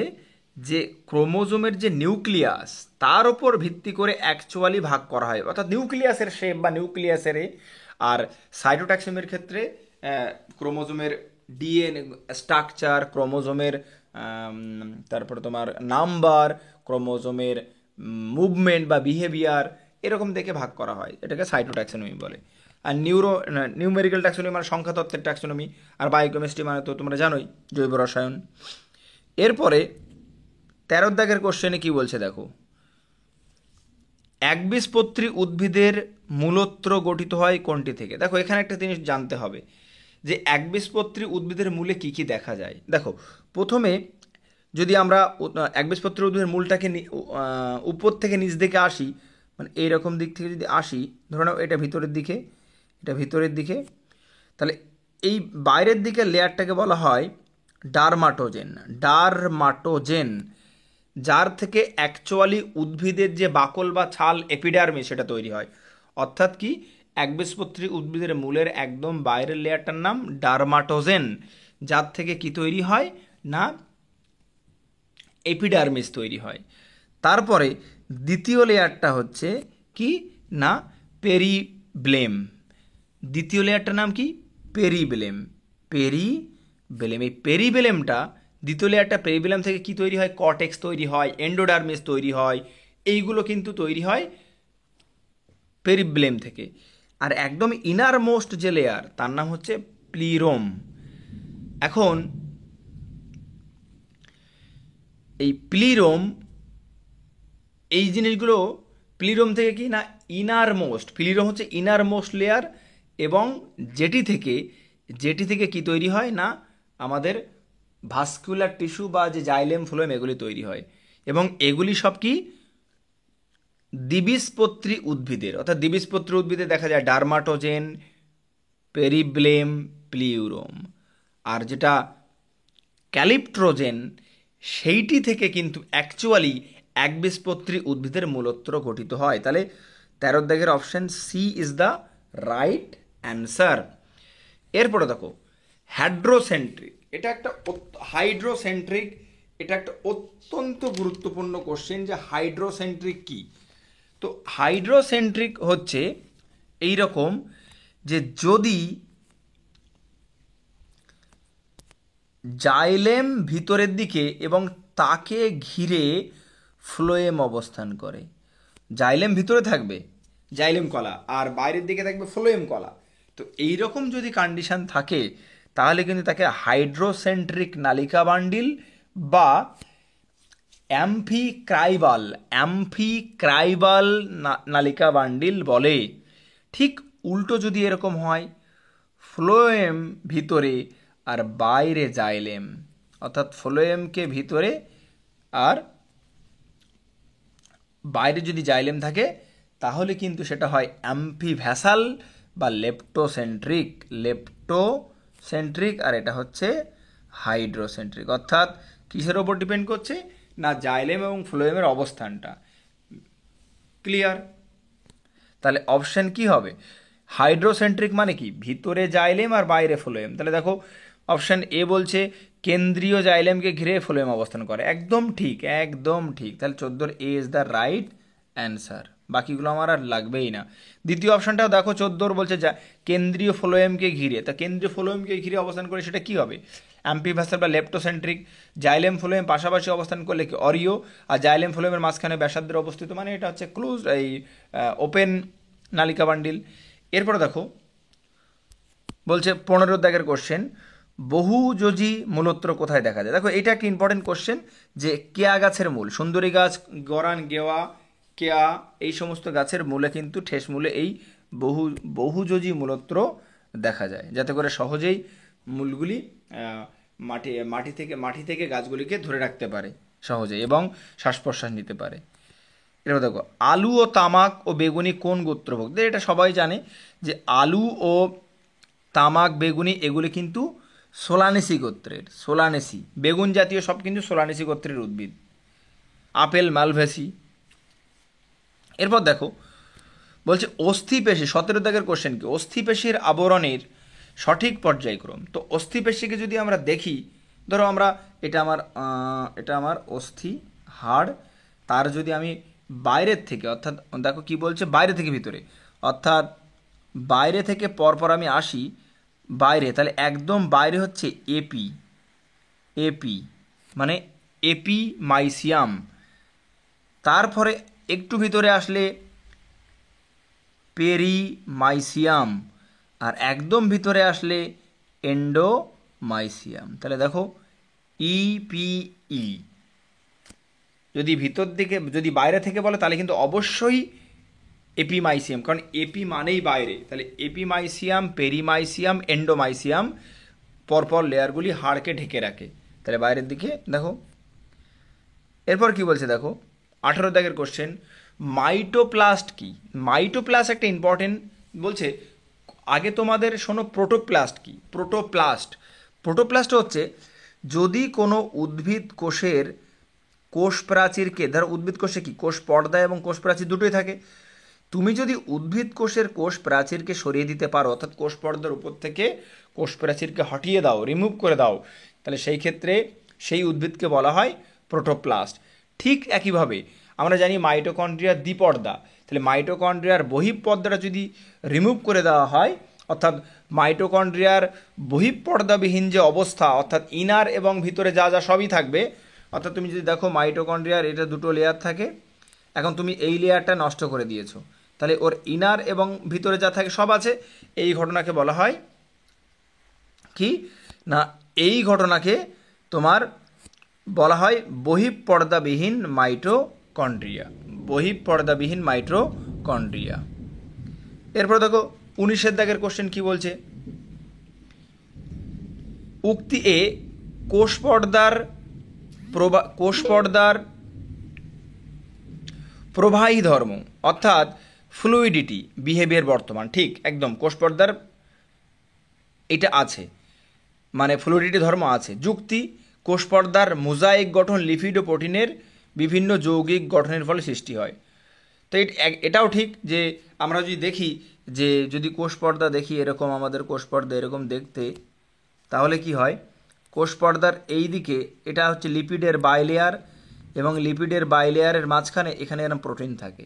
যে ক্রোমোজোমের যে নিউক্লিয়াস তার ওপর ভিত্তি করে অ্যাকচুয়ালি ভাগ করা হয়, অর্থাৎ নিউক্লিয়াসের শেপ বা নিউক্লিয়াসের। আর সাইটোট্যাক্সোনমির ক্ষেত্রে ক্রোমোজোমের ডিএনএ স্ট্রাকচার, ক্রোমোজোমের তারপরে তোমার নাম্বার, ক্রোমোজোমের মুভমেন্ট বা বিহেভিয়ার, এরকম দেখে ভাগ করা হয়, এটাকে সাইটোট্যাক্সোনমি বলে। আর নিউমেরিক্যাল ট্যাক্সোনমি মানে সংখ্যাতত্ত্বের ট্যাক্সোনমি, আর বায়োকেমিস্ট্রি মানে তো তোমরা জানোই জৈব রসায়ন। এরপরে 13 দাগের কোশ্চেনে কি বলছে দেখো, একবীজপত্রী উদ্ভিদের মূলত্র গঠিত হয় কোনটি থেকে? দেখো এখানে একটা জিনিস জানতে হবে যে একবীজপত্রী উদ্ভিদের মূলে কি কি দেখা যায়। দেখো প্রথমে যদি আমরা একবীজপত্রী উদ্ভিদের মূলটাকে উপর থেকে নিচ দিকে আসি, মানে এইরকম দিক থেকে যদি আসি, ধরে নাও এটা ভিতরের দিকে, এটা ভিতরের দিকে, তাহলে এই বাইরের দিকে লেয়ারটাকে বলা হয় ডারমাটোজেন, ডারমাটোজেন। যার থেকে অ্যাকচুয়ালি উদ্ভিদের যে বাকল বা ছাল এপিডার্মিস সেটা তৈরি হয়। অর্থাৎ কি, একবীজপত্রী উদ্ভিদের মূলের একদম বাইরের লেয়ারটার নাম ডার্মাটোজেন, যার থেকে কি তৈরি হয় না এপিডার্মিস তৈরি হয়। তারপরে দ্বিতীয় লেয়ারটা হচ্ছে কি না পেরিব্লেম। দ্বিতীয় লেয়ারটার নাম কি পেরিবেলেম। পেরিবেলেম, এই পেরিবেলেমটা দ্বিতীয় লেয়ারটা পেরিবেলেম থেকে কি তৈরি হয়, কর্টেক্স তৈরি হয়, এন্ডোডার্মিস তৈরি হয়, এইগুলো কিন্তু তৈরি হয় পেরিবেলেম থেকে। আর একদম ইনার মোস্ট যে লেয়ার তার নাম হচ্ছে প্লিরোম। এখন এই প্লিরোম, এই জিনিসগুলো প্লিরোম থেকে কি না ইনার মোস্ট, প্লিরোম হচ্ছে ইনার মোস্ট লেয়ার, এবং যেটি থেকে কি তৈরি হয় না আমাদের ভাস্কুলার টিস্যু বা যে জাইলেম ফ্লোয়েম এগুলি তৈরি হয়। এবং এগুলি সব কি দ্বিবীজপত্রী উদ্ভিদের, অর্থাৎ দ্বিবীজপত্রী উদ্ভিদে দেখা যায় ডার্মাটোজেন, পেরিব্লেম, প্লিউরোম। আর যেটা ক্যালিপ্ট্রোজেন সেইটি থেকে কিন্তু অ্যাকচুয়ালি একবীজপত্রী উদ্ভিদের মূলত্র গঠিত হয়। তাহলে 13 দাগের option C is the right answer. এরপরে দেখো হাইড্রোসেন্ট্রিক, এটা একটা হাইড্রোসেন্ট্রিক, এটা একটা অত্যন্ত গুরুত্বপূর্ণ কোশ্চেন যে হাইড্রোসেন্ট্রিক কি। তো হাইড্রোসেন্ট্রিক হচ্ছে এই রকম যে যদি জাইলেম ভিতরের দিকে এবং তাকে ঘিরে ফ্লোয়েম অবস্থান করে, জাইলেম ভিতরে থাকবে জাইলেম কলা, আর বাইরের দিকে থাকবে ফ্লোয়েম কলা। তো এই রকম যদি কন্ডিশন থাকে তাহলে কিন্তু তাকে হাইড্রোসেন্ট্রিক নালিকা বান্ডিল বা অ্যাম্ফিক্রাইবাল নালিকা বান্ডিল বলে। ঠিক উল্টো যদি এরকম হয়, ফ্লোয়েম ভিতরে আর বাইরে জাইলেম, অর্থাৎ ফ্লোয়েমকে ভিতরে আর বাইরে যদি জাইলেম থাকে তাহলে কিন্তু সেটা হয় অ্যাম্ফিভ্যাসাল বা লেপ্টোসেন্ট্রিক, আর এটা হচ্ছে হাইড্রোসেন্ট্রিক। অর্থাৎ কিসের ওপর ডিপেন্ড করছে না জাইলেম এবং ফ্লোয়েমের অবস্থানটা। ক্লিয়ার? তাহলে অপশন কি হবে, হাইড্রোসেন্ট্রিক মানে কি ভিতরে জাইলেম আর বাইরে ফ্লোয়েম। তাহলে দেখো অপশন এ বলছে কেন্দ্রীয় জাইলেমকে ঘিরে ফ্লোয়েম অবস্থান করে, একদম ঠিক, একদম ঠিক। তাহলে 14 এ ইজ দ্য রাইট অ্যান্সার, বাকিগুলো আমার আর লাগবেই না। দ্বিতীয় অপশনটাও দেখো 14 বলছে যা কেন্দ্রীয় ফ্লোয়েমকে ঘিরে, তা কেন্দ্রীয় ফ্লোয়েমকে ঘিরে অবস্থান করে সেটা কি হবে, অ্যাম্পিভ্যাসাল বা লেপ্টোসেন্ট্রিক। জাইলেম ফ্লোয়েম পাশাপাশি অবস্থান করলে কি অরিও, আর জাইলেম ফ্লোয়েমের মাঝখানে ব্যাসার্ধের অবস্থিত, মানে এটা হচ্ছে ক্লোজ এই ওপেন নালিকা বান্ডিল। এরপরে দেখো বলছে 15 দাগের কোশ্চেন, বহুযোজী মূলত্র কোথায় দেখা যায়। দেখো এটা একটা ইম্পর্টেন্ট কোশ্চেন যে কেয়া গাছের মূল, সুন্দরী গাছ, গরান, গেওয়া, কেয়া, এই সমস্ত গাছের মূলে কিন্তু ঠেস মূলে এই বহুযোজী মূলত্র দেখা যায়, যাতে করে সহজেই মূলগুলি মাটি থেকে গাছগুলিকে ধরে রাখতে পারে সহজেই এবং শ্বাস প্রশ্বাস নিতে পারে। এবার দেখো আলু ও তামাক ও বেগুনি কোন গোত্রভুক্ত, এটা সবাই জানে যে আলু ও তামাক, বেগুনি এগুলি কিন্তু সোলানেসি গোত্রের, সোলানেসি বেগুন জাতীয় সব কিন্তু সোলানেসি গোত্রের উদ্ভিদ। Apple Malvaceae. এরপর দেখো বলছে অস্থিপেশি, 17 দাগের কোশ্চেন কি, অস্থিপেশির আবরণের সঠিক পর্যায়ক্রম। তো অস্থিপেশিকে যদি আমরা দেখি, ধরো আমরা এটা আমার অস্থি হাড়, তার যদি আমি বাইরের থেকে, অর্থাৎ দেখো কি বলছে বাইরে থেকে ভিতরে, অর্থাৎ বাইরে থেকে পরপর আমি আসি বাইরে, তাহলে একদম বাইরে হচ্ছে এপি মানে এপিমাইসিয়াম, তারপরে একটু ভিতরে আসলে পেরিমাইসিয়াম, আর একদম ভিতরে আসলে এন্ডোমাইসিয়াম। তাহলে দেখো ইপিই, যদি ভিতর দিকে যদি বাইরে থেকে বলে তাহলে কিন্তু অবশ্যই এপিমাইসিয়াম, কারণ এপি মানেই বাইরে। তাহলে এপিমাইসিয়াম, পেরিমাইসিয়াম, এন্ডোমাইসিয়াম পরপর লেয়ারগুলি হাড়কে ঢেকে রাখে, তাহলে বাইরের দিকে দেখো। এরপর কি বলছে দেখো 18 দাগের কোশ্চেন, মাইটোপ্লাস্ট কি। মাইটোপ্লাস্ট একটা ইম্পর্টেন্ট বলছে, আগে তোমাদের শোনো প্রোটোপ্লাস্ট কি। প্রোটোপ্লাস্ট হচ্ছে যদি কোনো উদ্ভিদ কোষের কোষ প্রাচীরকে, ধরো উদ্ভিদ কোষে কি কোষ পর্দা এবং কোষ প্রাচীর দুটোই থাকে, তুমি যদি উদ্ভিদ কোষের কোষ প্রাচীরকে সরিয়ে দিতে পারো, অর্থাৎ কোষ পর্দার উপর থেকে কোষ প্রাচীরকে হটিয়ে দাও, রিমুভ করে দাও, তাহলে সেই ক্ষেত্রে সেই উদ্ভিদকে বলা হয় প্রোটোপ্লাস্ট। ঠিক একইভাবে আমরা জানি মাইটোকন্ড্রিয়ার দ্বিপর্দা, তাহলে মাইটোকন্ড্রিয়ার বহিঃপর্দাটা যদি রিমুভ করে দেওয়া হয়, অর্থাৎ মাইটোকন্ড্রিয়ার বহিঃপর্দাবিহীন যে অবস্থা, অর্থাৎ ইনার এবং ভিতরে যা যা সবই থাকবে, অর্থাৎ তুমি যদি দেখো মাইটোকন্ড্রিয়ার এটা দুটো লেয়ার থাকে, এখন তুমি এই লেয়ারটা নষ্ট করে দিয়েছো, তাহলে ওর ইনার এবং ভিতরে যা থাকে সব আছে। এই ঘটনাকে বলা হয় কি না, এই ঘটনাকে তোমার বলা হয় বহিঃপর্দাবিহীন মাইটোকন্ড্রিয়া, বহিঃপর্দাবিহীন মাইটোকন্ড্রিয়া। এরপর দেখো 19 দাগের কোশ্চেন কি বলছে, উক্তি এ কোষপর্দার প্রবাহী ধর্ম, অর্থাৎ ফ্লুইডিটি বিহেভিয়ার বর্তমান, ঠিক একদম কোষপর্দার এটা আছে, মানে ফ্লুইডিটি ধর্ম আছে। যুক্তি, কোষপর্দার মোজাইক গঠন লিপিড ও প্রোটিনের বিভিন্ন যৌগিক গঠনের ফলে সৃষ্টি হয়। তো এটাও ঠিক যে আমরা যদি দেখি যে যদি কোষপর্দা দেখি এরকম, আমাদের কোষপর্দা এরকম দেখতে, তাহলে কি হয়, কোষপর্দার এই দিকে এটা হচ্ছে লিপিডের বাইলেয়ার, এবং লিপিডের বাইলেয়ারের মাঝখানে এখানে এরকম প্রোটিন থাকে।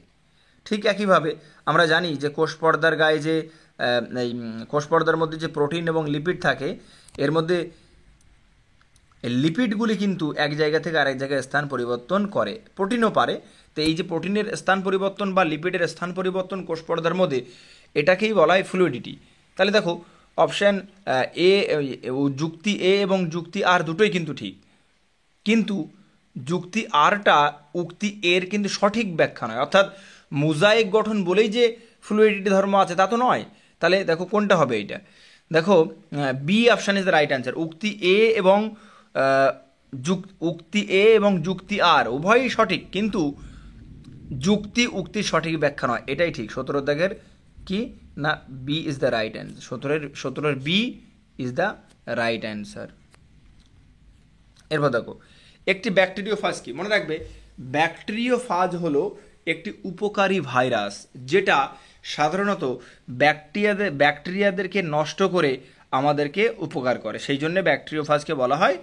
ঠিক একইভাবে আমরা জানি যে কোষপর্দার গায়ে যে এই কোষপর্দার মধ্যে যে প্রোটিন এবং লিপিড থাকে, এর মধ্যে লিপিডগুলি কিন্তু এক জায়গা থেকে আরেক জায়গায় স্থান পরিবর্তন করে, প্রোটিনও পারে। তো এই যে প্রোটিনের স্থান পরিবর্তন বা লিপিডের স্থান পরিবর্তন কোষপর্দার মধ্যে, এটাকেই বলা হয় ফ্লুইডিটি। তাহলে দেখো অপশান এ, যুক্তি এ এবং যুক্তি আর দুটোই কিন্তু ঠিক, কিন্তু যুক্তি আরটা উক্তি এর কিন্তু সঠিক ব্যাখ্যা নয়, অর্থাৎ মোজাইক গঠন বলেই যে ফ্লুইডিটি ধর্ম আছে তা তো নয়। তাহলে দেখো কোনটা হবে এইটা, দেখো B option is the right answer. উক্তি এ এবং যুক্তি আর উভয়ই সঠিক, কিন্তু যুক্তি উক্তির সঠিক ব্যাখ্যা নয়, এটাই ঠিক। 17 দাগের কি না, B is the right answer, 17 B is the right answer. এরপর দেখো একটি ব্যাকটেরিওফাজ কি, মনে রাখবে ব্যাকটেরিওফাজ হলো একটি উপকারী ভাইরাস, যেটা সাধারণত ব্যাকটেরিয়াদেরকে নষ্ট করে আমাদেরকে উপকার করে, সেই জন্য ব্যাকটেরিওফাজকে বলা হয়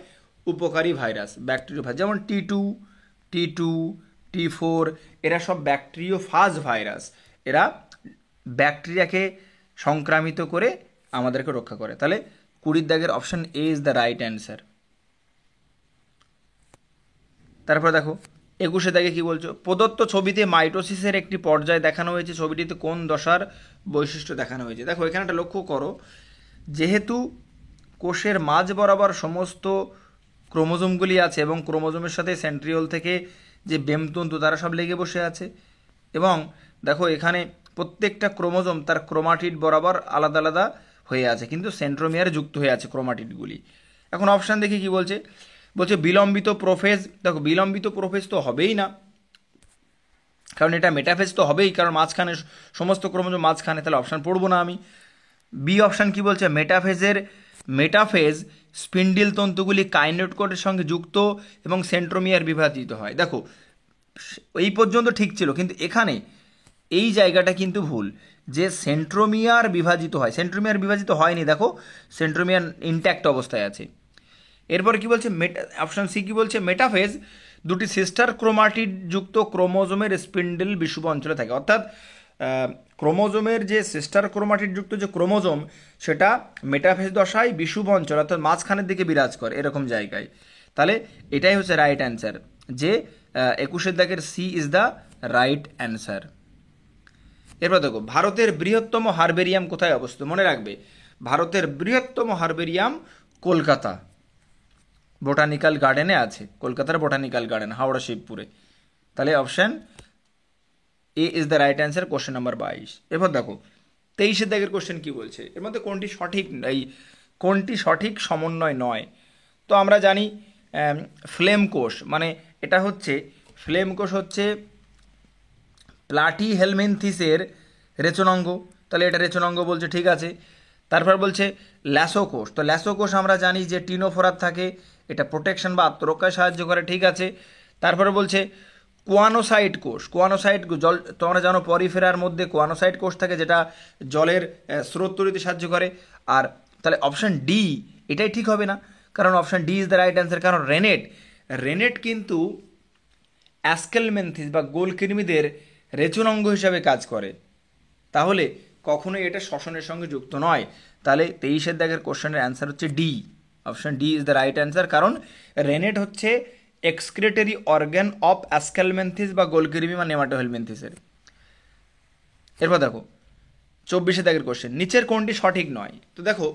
উপকারী ভাইরাস। ব্যাকটেরিওফাজ যেমন T2, T4 এরা সব ব্যাকটেরিওফাজ ভাইরাস, এরা ব্যাকটেরিয়াকে সংক্রামিত করে আমাদেরকে রক্ষা করে। তাহলে 20 দাগের option A is the right answer. তারপরে দেখো 21 দাগে কি বলছো, প্রদত্ত ছবিতে মাইটোসিসের একটি পর্যায় দেখানো হয়েছে, ছবিটিতে কোন দশার বৈশিষ্ট্য দেখানো হয়েছে। দেখো এখানে একটা লক্ষ্য করো, যেহেতু কোষের মাঝ বরাবর সমস্ত ক্রোমোজোমগুলি আছে এবং ক্রোমোজোমের সাথে সেন্ট্রিওল থেকে যে বেমতন্তু তারা সব লেগে বসে আছে, এবং দেখো এখানে প্রত্যেকটা ক্রোমোজোম তার ক্রোমাটিড বরাবর আলাদা আলাদা হয়ে আছে, কিন্তু সেন্ট্রোমিয়ারে যুক্ত হয়ে আছে ক্রোমাটিডগুলি। এখন অপশান দেখি কি বলছে, বলছে বিলম্বিত প্রোফেজ। দেখো বিলম্বিত প্রোফেজ তো হবেই না, কারণ এটা মেটাফেজ তো হবেই, কারণ মাঝখানে সমস্ত ক্রোমোজোম মাঝখানে, তাহলে অপশান পড়বো না আমি। বি অপশান কি বলছে, মেটাফেজ স্পিন্ডিল তন্তুগুলি কাইনেটোকোরের সঙ্গে যুক্ত এবং সেন্ট্রোমিয়ার বিভাজিত হয়। দেখো এই পর্যন্ত ঠিক ছিল, কিন্তু এখানে এই জায়গাটা কিন্তু ভুল, যে সেন্ট্রোমিয়ার বিভাজিত হয়, সেন্ট্রোমিয়ার বিভাজিত হয়নি, দেখো সেন্ট্রোমিয়ার ইনট্যাক্ট অবস্থায় আছে। এরপর কি বলছে, অপশান সি কি বলছে, মেটাফেজ দুটি সিস্টার ক্রোমাটিড যুক্ত ক্রোমোজোমের স্পিন্ডেল বিষুব অঞ্চলে থাকে, অর্থাৎ ক্রোমোজোমের যে সিস্টার ক্রোমাটিড যুক্ত যে ক্রোমোজোম, সেটা মেটাফেজ দশায় বিষুব অঞ্চল অর্থাৎ মাঝখানের দিকে বিরাজ করে এরকম জায়গায়। তাহলে এটাই হচ্ছে রাইট অ্যান্সার, যে 21 দাগের C is the right answer. এরপর দেখো ভারতের বৃহত্তম হারবেরিয়াম কোথায় অবস্থিত। মনে রাখবে ভারতের বৃহত্তম হারবেরিয়াম কলকাতা বোটানিক্যাল গার্ডেনে আছে, কলকাতার বোটানিক্যাল গার্ডেন, হাওড়া শিবপুরে। তাহলে option A is the right answer, question number 22। এরপর দেখো 23 দাগের কোশ্চেন কি বলছে, এর মধ্যে কোনটি সঠিক সমন্বয় নয়। তো আমরা জানি ফ্লেম কোষ, মানে এটা হচ্ছে ফ্লেম কোষ হচ্ছে প্লাটিহেলমিনথিসের রেচনাঙ্গ, তাহলে এটা রেচনাঙ্গ বলছে, ঠিক আছে। তারপর বলছে ল্যাসোকোষ, তো ল্যাসোকোষ আমরা জানি যে টিনোফোরার থাকে, এটা প্রোটেকশন বা আত্মরক্ষায় সাহায্য করে, ঠিক আছে। তারপরে বলছে কোয়ানোসাইট কোষ। কোয়ানোসাইট জল, তোমরা জানো পরিফেরার মধ্যে কোয়ানোসাইট কোষ থাকে যেটা জলের স্রোত তৈরিতে সাহায্য করে। আর তাহলে অপশান ডি এটাই ঠিক হবে না, কারণ option D is the right answer. কারণ রেনেট কিন্তু অ্যাস্কেলমেন্থিস বা গোলকৃমিদের রেচন অঙ্গ হিসাবে কাজ করে, তাহলে কখনোই এটা শ্বসনের সঙ্গে যুক্ত নয়। তাহলে 23-এর দাগের কোশ্চেনের অ্যান্সার হচ্ছে D, option D is the right answer. কারণ রেনেট হচ্ছে এক্সক্রিটরি অর্গ্যান অফ অ্যাস্কেলমেন্থিস বা গোলকৃমি বা নেমাটোহেলমিনথিসের। এরপর দেখো 24-এর দাগের কোশ্চেন, নিচের কোনটি সঠিক নয়? তো দেখো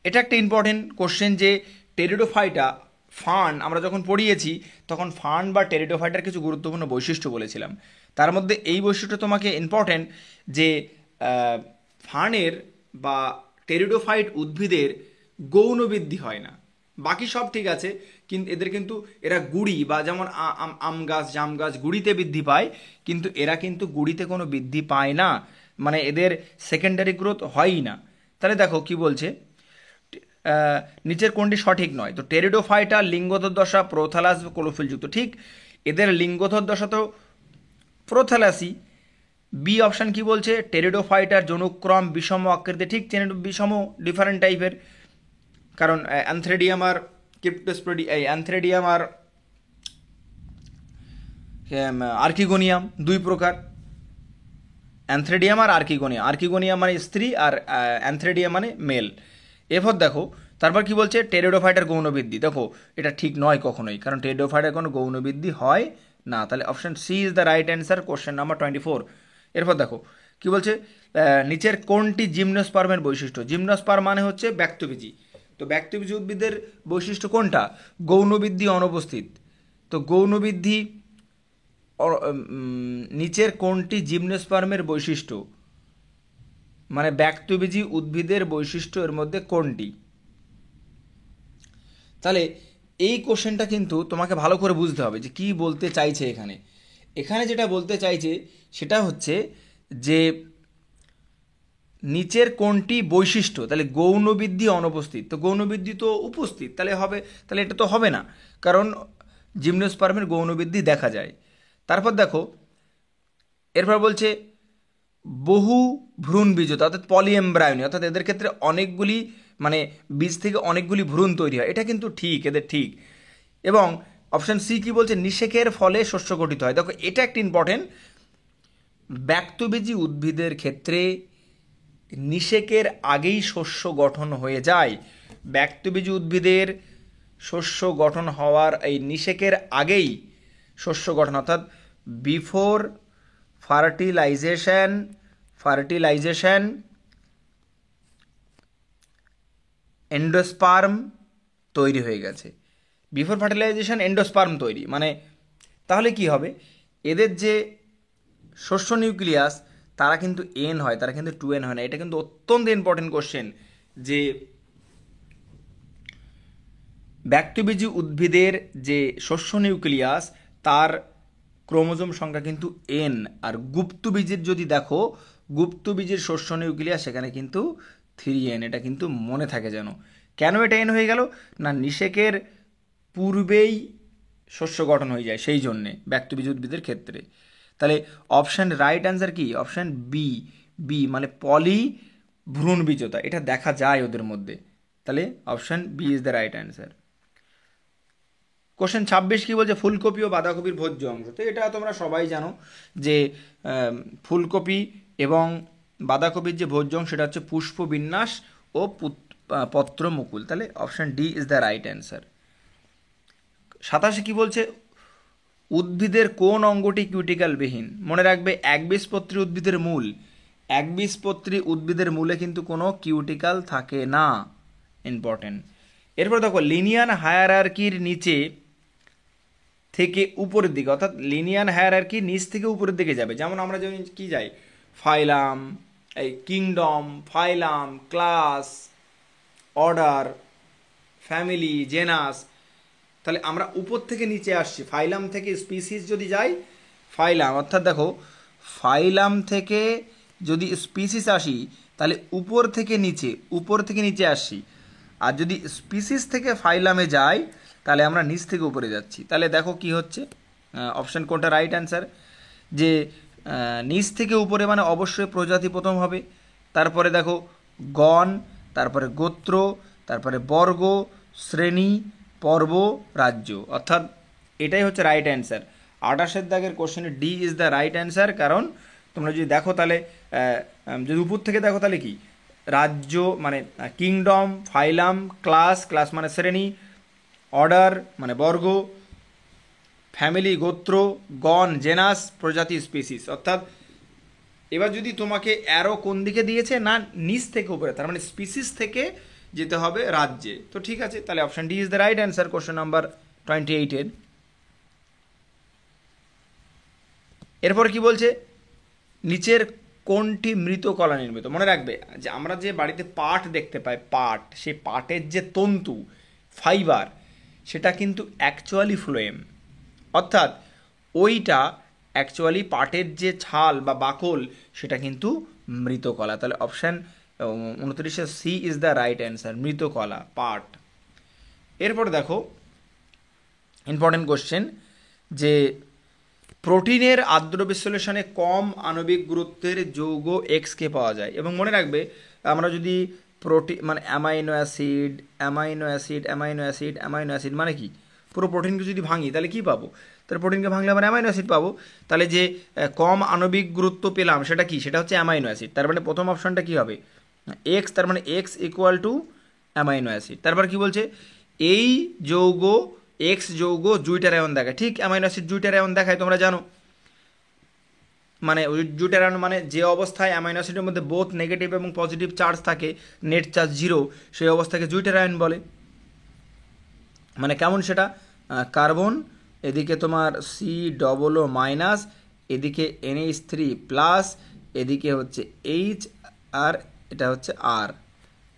এটা একটা ইম্পর্টেন্ট কোশ্চেন যে টেরিডোফাইটা ফার্ন আমরা যখন পড়িয়েছি তখন ফার্ন বা টেরিডোফাইটার কিছু গুরুত্বপূর্ণ বৈশিষ্ট্য বলেছিলাম। তার মধ্যে এই বৈশিষ্ট্য তোমাকে ইম্পর্টেন্ট যে ফার্নের বা টেরিডোফাইট উদ্ভিদের গৌণ বৃদ্ধি হয় না, বাকি সব ঠিক আছে, কিন্তু এদের কিন্তু এরা গুড়ি বা যেমন আম গাছ জাম গাছ গুড়িতে বৃদ্ধি পায়, কিন্তু এরা কিন্তু গুড়িতে কোনো বৃদ্ধি পায় না, মানে এদের সেকেন্ডারি গ্রোথ হয়ই না। তাহলে দেখো কি বলছে, নিচের কোনটি সঠিক নয়? তো টেরিডোফাইটা লিঙ্গোধর দশা, প্রোথালাস বা ক্লোরোফিল যুক্ত। ঠিক, এদের লিঙ্গোধর দশা তো প্রোথালাসই। বি অপশান কি বলছে, টেরিডোফাইটার জনুক্রম বিষম আকৃতি। ঠিক, বিষম ডিফারেন্ট টাইপের, কারণ অ্যানথ্রেডিয়াম আর ক্রিপ্টোস্পোরি অ্যানথ্রেডিয়াম আর আর্কিগোনিয়াম দুই প্রকার, অ্যানথ্রেডিয়াম আর আর্কিগোনিয়াম মানে স্ত্রী আর অ্যানথ্রেডিয়াম মানে মেল। এরপর দেখো তারপর কি বলছে, টেরিডোফাইটার গৌণ বৃদ্ধি। দেখো এটা ঠিক নয় কখনোই, কারণ টেরিডোফাইটার কোনো গৌণ বৃদ্ধি হয় না। তাহলে option C is the right answer, question number 24। এরপর দেখো কি বলছে, নিচের কোনটি জিমনোস্পার্মের বৈশিষ্ট্য? জিমনোস্পার্ম মানে হচ্ছে ব্যক্তবীজী। তো ব্যক্তবীজী উদ্ভিদের বৈশিষ্ট্য কোনটা? গৌণ বৃদ্ধি অনুপস্থিত। তো গৌণ বৃদ্ধি নিচের কোনটি জিমনোস্পার্মের বৈশিষ্ট্য, মানে ব্যক্তবীজী উদ্ভিদের বৈশিষ্ট্য এর মধ্যে কোনটি? তাহলে এই কোশ্চেনটা কিন্তু তোমাকে ভালো করে বুঝতে হবে যে কি বলতে চাইছে এখানে। এখানে যেটা বলতে চাইছে সেটা হচ্ছে যে নিচের কোনটি বৈশিষ্ট্য, তাহলে গৌণ বৃদ্ধি অনুপস্থিত, তো গৌণ বৃদ্ধি তো উপস্থিত, তাহলে হবে, তাহলে এটা তো হবে না, কারণ জিমনোস্পার্মের গৌণ বৃদ্ধি দেখা যায়। তারপর দেখো এরপর বলছে বহু ভ্রূণ বীজতা, অর্থাৎ পলিএমব্রায়োনি, অর্থাৎ এদের ক্ষেত্রে অনেকগুলি মানে বীজ থেকে অনেকগুলি ভ্রূণ তৈরি হয়, এটা কিন্তু ঠিক, এদের ঠিক। এবং অপশান সি কি বলছে, নিষেকের ফলে শস্য গঠিত হয়। দেখো এটা একটা ইম্পর্টেন্ট, ব্যক্তবীজী উদ্ভিদের ক্ষেত্রে নিষেকের আগেই শস্য গঠন হয়ে যায়। ব্যক্তবীজী উদ্ভিদের শস্য গঠন হওয়ার এই নিষেকের আগেই শস্য গঠন, অর্থাৎ বিফোর ফার্টিলাইজেশন এন্ডোস্পার্ম তৈরি হয়ে গেছে। বিফোর ফার্টিলাইজেশন এন্ডোস্পার্ম তৈরি মানে তাহলে কি হবে, এদের যে শস্য নিউক্লিয়াস তারা কিন্তু এন হয়, তারা কিন্তু 2n হয় না। এটা কিন্তু অত্যন্ত ইম্পর্টেন্ট কোশ্চেন যে ব্যক্তবীজী উদ্ভিদের যে শস্য নিউক্লিয়াস তার ক্রোমোজোম সংখ্যা কিন্তু এন, আর গুপ্তবীজের যদি দেখো গুপ্তবীজের শস্য নিউক্লিয়াস সেখানে কিন্তু 3n। এটা কিন্তু মনে থাকে যেন। কেন এটা এন হয়ে গেল না, নিষেকের পূর্বেই শস্য গঠন হয়ে যায় সেই জন্যে ব্যক্তবীজ উদ্ভিদের ক্ষেত্রে। তাহলে অপশান রাইট অ্যান্সার কি, অপশান বি মানে পলি ভ্রূণবীজতা, এটা দেখা যায় ওদের মধ্যে। তাহলে option B is the right answer. Question 26 কি বলছে, ফুলকপি ও বাঁধাকপির ভোজ্য অংশ। তো এটা তোমরা সবাই জানো যে ফুলকপি এবং বাঁধাকপির যে ভোজ্য অংশ সেটা হচ্ছে পুষ্পবিন্যাস ও পত্র মুকুল। তাহলে option D is the right answer. 27 কি বলছে, উদ্ভিদের কোন অঙ্গটি কিউটিক্যালবিহীন? মনে রাখবে একবীজপত্রী উদ্ভিদের মূল, একবীজপত্রী উদ্ভিদের মূলে কিন্তু কোনো কিউটিক্যাল থাকে না, ইম্পর্টেন্ট। এরপর দেখো লিনিয়ার হায়ারার্কির নিচে থেকে উপরের দিকে, অর্থাৎ লিনিয়ার হায়ারার্কি নিচ থেকে উপরের দিকে যাবে। যেমন আমরা যেমন কি যাই, ফাইলাম, এই kingdom, phylum, class, order, family, genus, তাহলে আমরা উপর থেকে নিচে আসছি। ফাইলাম থেকে স্পিসিস যদি যাই, ফাইলাম অর্থাৎ দেখো ফাইলাম থেকে যদি স্পিসিস আসি তাহলে উপর থেকে নিচে আসছি। আর যদি স্পিসিস থেকে ফাইলামে যাই তাহলে আমরা নিচ থেকে উপরে যাচ্ছি। তাহলে দেখো কি হচ্ছে, অপশান কোনটা রাইট অ্যান্সার, যে নিচ থেকে উপরে মানে অবশ্যই প্রজাতি প্রথম হবে, তারপরে দেখো গণ, তারপরে গোত্র, তারপরে বর্গ, শ্রেণী, পর্ব, রাজ্য, অর্থাৎ এটাই হচ্ছে রাইট অ্যান্সার। 28 দাগের কোশ্চেনে D is the right answer. কারণ তোমরা যদি দেখো তাহলে যদি উপর থেকে দেখো তাহলে কি, রাজ্য মানে কিংডম, ফাইলাম, ক্লাস, ক্লাস মানে শ্রেণী, অর্ডার মানে বর্গ, ফ্যামিলি গোত্র, গণ জেনাস, প্রজাতি স্পিসিস। অর্থাৎ এবার যদি তোমাকে অ্যারো কোন দিকে দিয়েছে, না নিচ থেকে উপরে, তার মানে স্পিসিস থেকে যেতে হবে রাজ্যে। তো ঠিক আছে, তাহলে option D is the right answer question number 28-এর। এরপর কি বলছে, নিচের কোনটি মৃত কলা নির্মিত? মনে রাখবে যে আমরা যে বাড়িতে পাট দেখতে পাই, পাট, সেই পাটের যে তন্তু ফাইবার, সেটা কিন্তু অ্যাকচুয়ালি ফ্লোয়েম, অর্থাৎ ওইটা অ্যাকচুয়ালি পাটের যে ছাল বা বাকল সেটা কিন্তু মৃতকলা। তাহলে option 29 C is the right answer, মৃতকলা পাট। এরপর দেখো ইম্পর্টেন্ট কোশ্চেন, যে প্রোটিনের আদ্র বিশ্লেষণে কম আণবিক গুরুত্বের যৌগ এক্সকে পাওয়া যায়। এবং মনে রাখবে আমরা যদি প্রোটিন মানে amino acid, amino acid, amino acid, amino acid মানে কি, পুরো প্রোটিনকে যদি ভাঙি তাহলে কি পাবো, তাহলে প্রোটিনকে ভাঙলে আমরা অ্যামাইনো অ্যাসিড পাবো। তাহলে যে কম আণবিক গুরুত্ব পেলাম সেটা কি, সেটা হচ্ছে অ্যামাইনো অ্যাসিড। তার মানে প্রথম অপশনটা কি হবে, এক্স, তার মানে x equal to amino acid. তারপর কি বলছে, এই যৌগ এক্স যৌগ জুইটার আয়ন দেখায়, ঠিক অ্যামাইনো অ্যাসিড জুইটার আয়ন দেখায়, তোমরা জানো। মানে জুইটার আয়ন মানে যে অবস্থায় অ্যামাইনো অ্যাসিডের মধ্যে বোথ নেগেটিভ এবং পজিটিভ চার্জ থাকে, নেট চার্জ 0, সেই অবস্থাকে জুইটার আয়ন বলে। মানে কেমন সেটা, কার্বন, এদিকে তোমার COO মাইনাস, এদিকে NH3 প্লাস, এদিকে হচ্ছে H, আর এটা হচ্ছে R।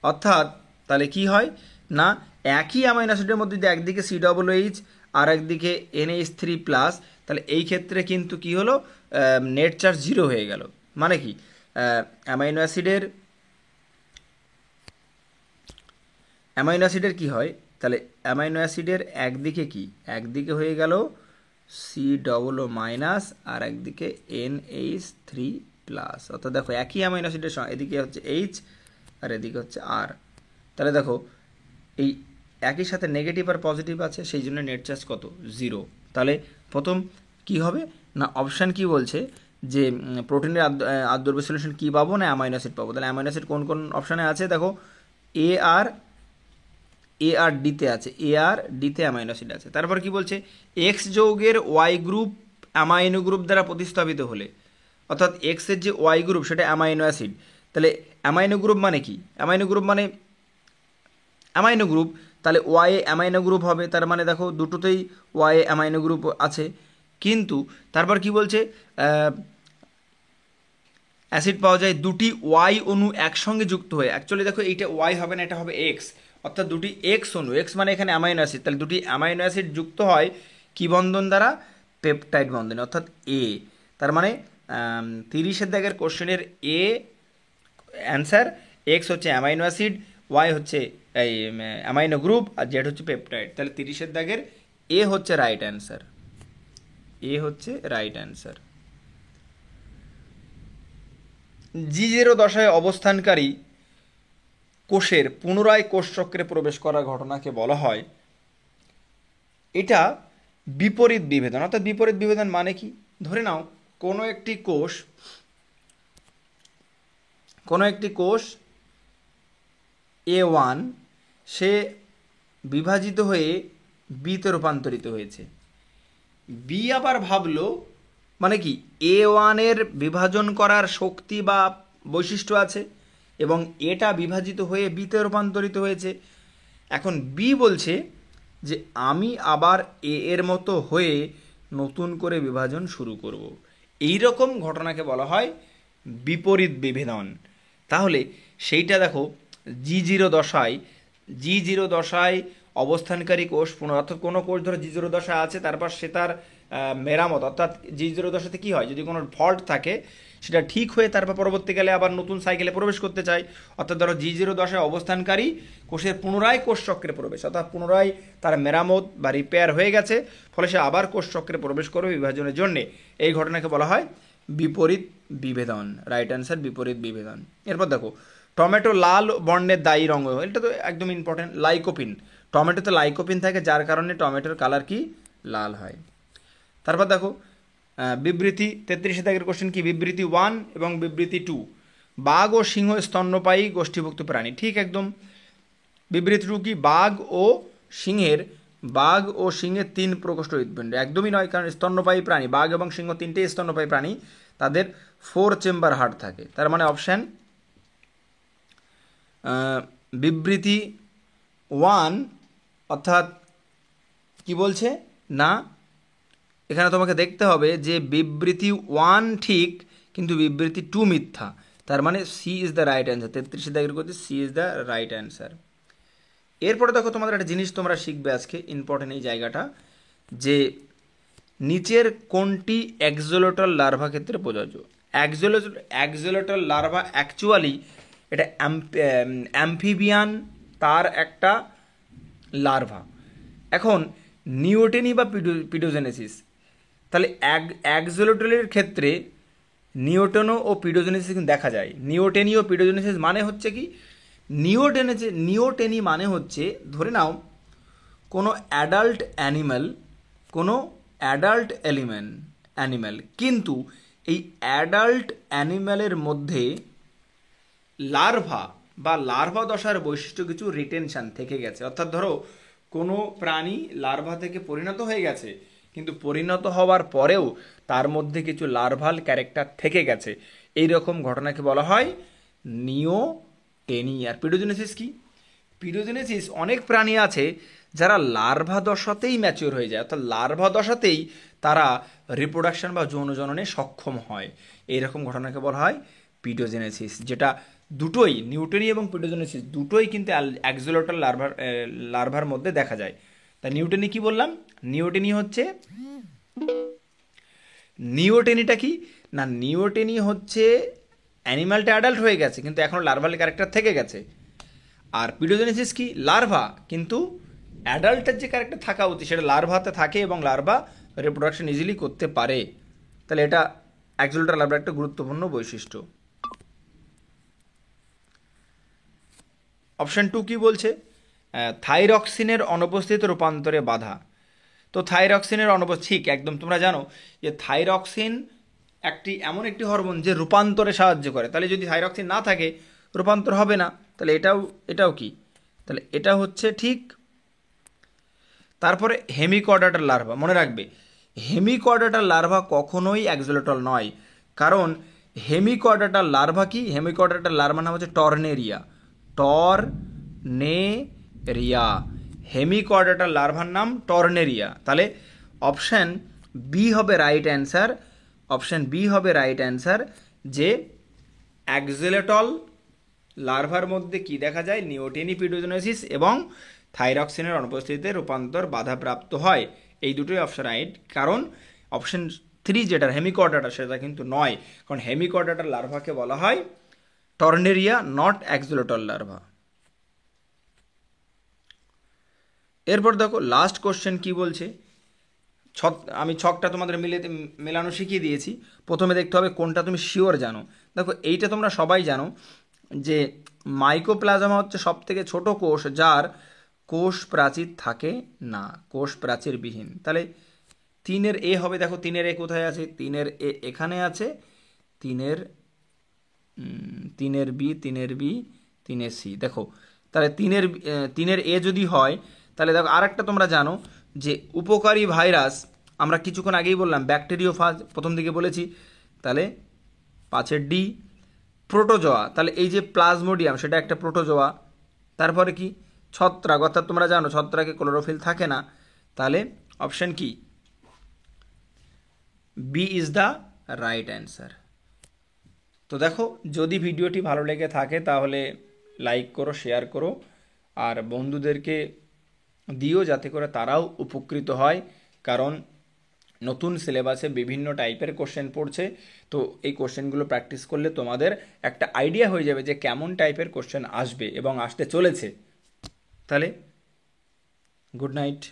অর্থাৎ তাহলে কি হয় না, একই অ্যামাইনো অ্যাসিডের মধ্যে যদি একদিকে COOH আর একদিকে NH3 প্লাস, তাহলে এই ক্ষেত্রে কিন্তু কি হলো, নেট চার্জ 0 হয়ে গেল। মানে কি, অ্যামাইনো অ্যাসিডের কি হয়, তাহলে অ্যামাইনো অ্যাসিডের একদিকে কি, একদিকে হয়ে গেল COO মাইনাস আর একদিকে NH3 প্লাস। অর্থাৎ দেখো একই অ্যামাইনো অ্যাসিডের সঙ্গে এদিকে হচ্ছে H আর এদিকে হচ্ছে R। তাহলে দেখো এই একই সাথে নেগেটিভ আর পজিটিভ আছে, সেই জন্য নেট চার্জ কত, 0। তাহলে প্রথম কি হবে না, অপশান কি বলছে যে প্রোটিনের আদ্র বিশ্লেষণ কী পাবো, না অ্যামাইনো অ্যাসিড পাবো। তাহলে অ্যামাইনো অ্যাসিড কোন কোন অপশানে আছে দেখো, AR ডিতে আছে, AR ডিতে অ্যামাইনো অ্যাসিড আছে। তারপর কি বলছে, এক্স যৌগের ওয়াই গ্রুপ অ্যামাইনো গ্রুপ দ্বারা প্রতিস্থাপিত হলে, অর্থাৎ এক্সের যে ওয়াই গ্রুপ সেটা অ্যামাইনো অ্যাসিড। তাহলে অ্যামাইনো গ্রুপ মানে কি, অ্যামাইনো গ্রুপ মানে অ্যামাইনো গ্রুপ, তাহলে ওয়াই অ্যামাইনো গ্রুপ হবে। তার মানে দেখো দুটোতেই ওয়াই অ্যামাইনো গ্রুপ আছে। কিন্তু তারপর কি বলছে, অ্যাসিড পাওয়া যায় দুটি ওয়াই অণু একসঙ্গে যুক্ত হয়ে। অ্যাকচুয়ালি দেখো এইটা ওয়াই হবে না, এটা হবে এক্স, অর্থাৎ দুটি এক্স অণু, এক্স মানে এখানে অ্যামাইনো অ্যাসিড, তাহলে দুটি অ্যামাইনো অ্যাসিড যুক্ত হয় কি বন্ধন দ্বারা, পেপটাইড বন্ধনে, অর্থাৎ এ। তার মানে 30 দাগের কোশ্চেনের এ অ্যান্সার, এক্স হচ্ছে অ্যামাইনো অ্যাসিড, ওয়াই হচ্ছে এই অ্যামাইনো গ্রুপ, আর জেড হচ্ছে পেপটাইড। তাহলে 30 দাগের এ হচ্ছে রাইট অ্যান্সার, এ হচ্ছে রাইট অ্যান্সার। G0 দশায় অবস্থানকারী কোষের পুনরায় কোষচক্রে প্রবেশ করার ঘটনাকে বলা হয়, এটা বিপরীত বিভেদন। অর্থাৎ বিপরীত বিভেদন মানে কি, ধরে নাও কোনো একটি কোষ A1 সে বিভাজিত হয়ে বিতে রূপান্তরিত হয়েছে। বি আবার ভাবলো, মানে কি A1 এর বিভাজন করার শক্তি বা বৈশিষ্ট্য আছে এবং এটা বিভাজিত হয়ে বিতে রূপান্তরিত হয়েছে। এখন বি বলছে যে আমি আবার এ এর মতো হয়ে নতুন করে বিভাজন শুরু করব। এই রকম ঘটনাকে বলা হয় বিপরীত বিভেদন। তাহলে সেইটা দেখো G0 দশায় অবস্থানকারী কোষ পুনর, অর্থাৎ কোনো কোষ ধরো G0 দশায় আছে, তারপর সে তার মেরামত, অর্থাৎ G0 দশাতে কী হয়, যদি কোনো ফল্ট থাকে সেটা ঠিক হয়ে তারপর পরবর্তীকালে আবার নতুন সাইকেলে প্রবেশ করতে চায়, অর্থাৎ ধরো G0 দশায় অবস্থানকারী কোষের পুনরায় কোষ চক্রে প্রবেশ, অর্থাৎ পুনরায় তার মেরামত বা রিপেয়ার হয়ে গেছে, ফলে সে আবার কোষ চক্রে প্রবেশ করবে বিভাজনের জন্যে। এই ঘটনাকে বলা হয় বিপরীত বিভেদন। রাইট অ্যান্সার বিপরীত বিভেদন। এরপর দেখো, টমেটো লাল বর্ণের দায়ী রঙ, এটা তো একদম ইম্পর্টেন্ট। লাইকোপিন, টমেটোতে লাইকোপিন থাকে যার কারণে টমেটোর কালার কি লাল হয়। তারপর দেখো বিবৃতি 33 দাগের কোশ্চেন কি, বিবৃতি 1 এবং বিবৃতি 2, বাঘ ও সিংহ স্তন্যপায়ী গোষ্ঠীভুক্ত প্রাণী। ঠিক একদম। বিবৃতি 2 কি, বাঘ ও সিংহের 3 প্রকোষ্ঠ হৃৎপিণ্ড। একদমই নয়, কারণ স্তন্যপায়ী প্রাণী, বাঘ এবং সিংহ তিনটেই স্তন্যপায়ী প্রাণী, তাদের 4 চেম্বার হার্ট থাকে। তার মানে অপশান বিবৃতি 1 অর্থাৎ কি বলছে না, এখানে তোমাকে দেখতে হবে যে বিবৃতি 1 ঠিক কিন্তু বিবৃতি 2 মিথ্যা, তার মানে C is the right answer. 33 দাগের করতে C is the right answer. এরপরে দেখো তোমাদের একটা জিনিস তোমরা শিখবে আজকে, ইম্পর্টেন্ট এই জায়গাটা, যে নিচের কোনটি এক্সোলোটাল লার্ভা ক্ষেত্রে প্রযোজ্য। এক্সোলোটাল লার্ভা অ্যাকচুয়ালি এটা অ্যাম্ফিবিয়ান তার একটা লার্ভা। এখন নিওটেনি বা পিডোজেনেসিস, তাহলে এক্সোলোটালের ক্ষেত্রে নিওটেনো ও পিডোজেনেসিস কিন্তু দেখা যায়। নিওটেনি ও পিডোজেনেসিস মানে হচ্ছে কি, নিওটেনি মানে হচ্ছে, ধরে নাও কোনো অ্যাডাল্ট অ্যানিম্যাল, কিন্তু এই অ্যাডাল্ট অ্যানিম্যালের মধ্যে লার্ভা দশার বৈশিষ্ট্য কিছু রিটেনশন থেকে গেছে, অর্থাৎ ধরো কোনো প্রাণী লার্ভা থেকে পরিণত হয়ে গেছে, কিন্তু পরিণত হওয়ার পরেও তার মধ্যে কিছু লার্ভাল ক্যারেক্টার থেকে গেছে, এই রকম ঘটনাকে বলা হয় নিওটেনি। আর পিডোজেনেসিস কি, পিডোজেনেসিস অনেক প্রাণী আছে যারা লার্ভা দশাতেই ম্যাচিওর হয়ে যায়, অর্থাৎ লার্ভা দশাতেই তারা রিপ্রোডাকশন বা যৌনজননে সক্ষম হয়, এইরকম ঘটনাকে বলা হয় পিডোজেনেসিস। যেটা দুটোই, নিউটেনি এবং পিডোজেনেসিস দুটোই কিন্তু এক্সোলোটাল লার্ভার মধ্যে দেখা যায়। তা নিউটেনি কি বললাম, নিওটেনিটা কি না, নিওটেনি হচ্ছে অ্যানিমালটা অ্যাডাল্ট হয়ে গেছে কিন্তু এখনও লার্ভাল ক্যারেক্টার থেকে গেছে। আর পিডোজেনেসিস কি, লার্ভা কিন্তু অ্যাডাল্টের যে ক্যারেক্টার থাকা উচিত সেটা লার্ভাতে থাকে এবং লার্ভা রিপ্রোডাকশন ইজিলি করতে পারে। তাহলে এটা এক্সোলোটাল লার্ভার একটা গুরুত্বপূর্ণ বৈশিষ্ট্য। অপশান 2 কি বলছে, থাইরক্সিনের অনুপস্থিত রূপান্তরে বাধা। তো থাইরক্সিনের ঠিক একদম, তোমরা জানো যে থাইরক্সিন এমন একটি হরমোন যে রূপান্তরে সাহায্য করে, তাহলে যদি থাইরক্সিন না থাকে রূপান্তর হবে না, তাহলে এটাও কি, তাহলে এটা হচ্ছে ঠিক। তারপরে হেমিকর্ডাটার লার্ভা, মনে রাখবে হেমিকর্ডাটার লার্ভা কখনোই এক্সোলোটাল নয়, কারণ হেমিকর্ডাটার লার্ভা কি, হেমিকর্ডাটার লার্ভা নাম হচ্ছে টর্নেরিয়া। হেমিকর্ডাটার লার্ভার নাম টর্নেরিয়া। তাহলে অপশান বি হবে রাইট অ্যান্সার, যে এক্সোলোটাল লার্ভার মধ্যে কি দেখা যায়, নিওটেনি, পিডোজেনেসিস এবং থাইরক্সিনের অনুপস্থিতিতে রূপান্তর বাধাপ্রাপ্ত হয়। এই দুটোই অপশন রাইট, কারণ অপশন 3 যেটা হেমিকর্ডাটা সেটা কিন্তু নয়, কারণ হেমিকর্ডাটার লার্ভাকে বলা হয় টর্নেরিয়া, নট এক্সোলোটাল লার্ভা। এরপর দেখো লাস্ট কোশ্চেন কি বলছে, আমি ছকটা তোমাদের মেলানো শিখিয়ে দিয়েছি। প্রথমে দেখতে হবে কোনটা তুমি শিওর জানো। দেখো এইটা তোমরা সবাই জানো যে মাইকোপ্লাজমা হচ্ছে সব থেকে ছোট কোষ যার কোষ প্রাচীর থাকে না, কোষ প্রাচীরবিহীন। তাহলে 3-এর এ হবে, দেখো 3-এর এ কোথায় আছে, 3-এর এ এখানে আছে, 3-এর বি, 3-এর সি। দেখো তাহলে 3-এর এ যদি হয়, তাহলে দেখো আরেকটা তোমরা জানো যে উপকারী ভাইরাস, আমরা কিছুক্ষণ আগেই বললাম ব্যাকটেরিওফাজ, প্রথম দিকে বলেছি। তাহলে 5-এর ডি প্রোটোজোয়া, তাহলে এই যে প্লাজমোডিয়াম সেটা একটা প্রোটোজোয়া। তারপরে কি ছত্রাক, অর্থাৎ তোমরা জানো ছত্রাকে ক্লোরোফিল থাকে না, তাহলে অপশন কি, B is the right answer. তো দেখো যদি ভিডিওটি ভালো লেগে থাকে তাহলে লাইক করো, শেয়ার করো, আর বন্ধুদেরকে দিও যাতে করে তারাও উপকৃত হয়, কারণ নতুন সিলেবাসে বিভিন্ন টাইপের কোশ্চেন পড়ছে। তো এই কোশ্চেনগুলো প্র্যাকটিস করলে তোমাদের একটা আইডিয়া হয়ে যাবে যে কেমন টাইপের কোশ্চেন আসবে এবং আসতে চলেছে। তাহলে গুড নাইট।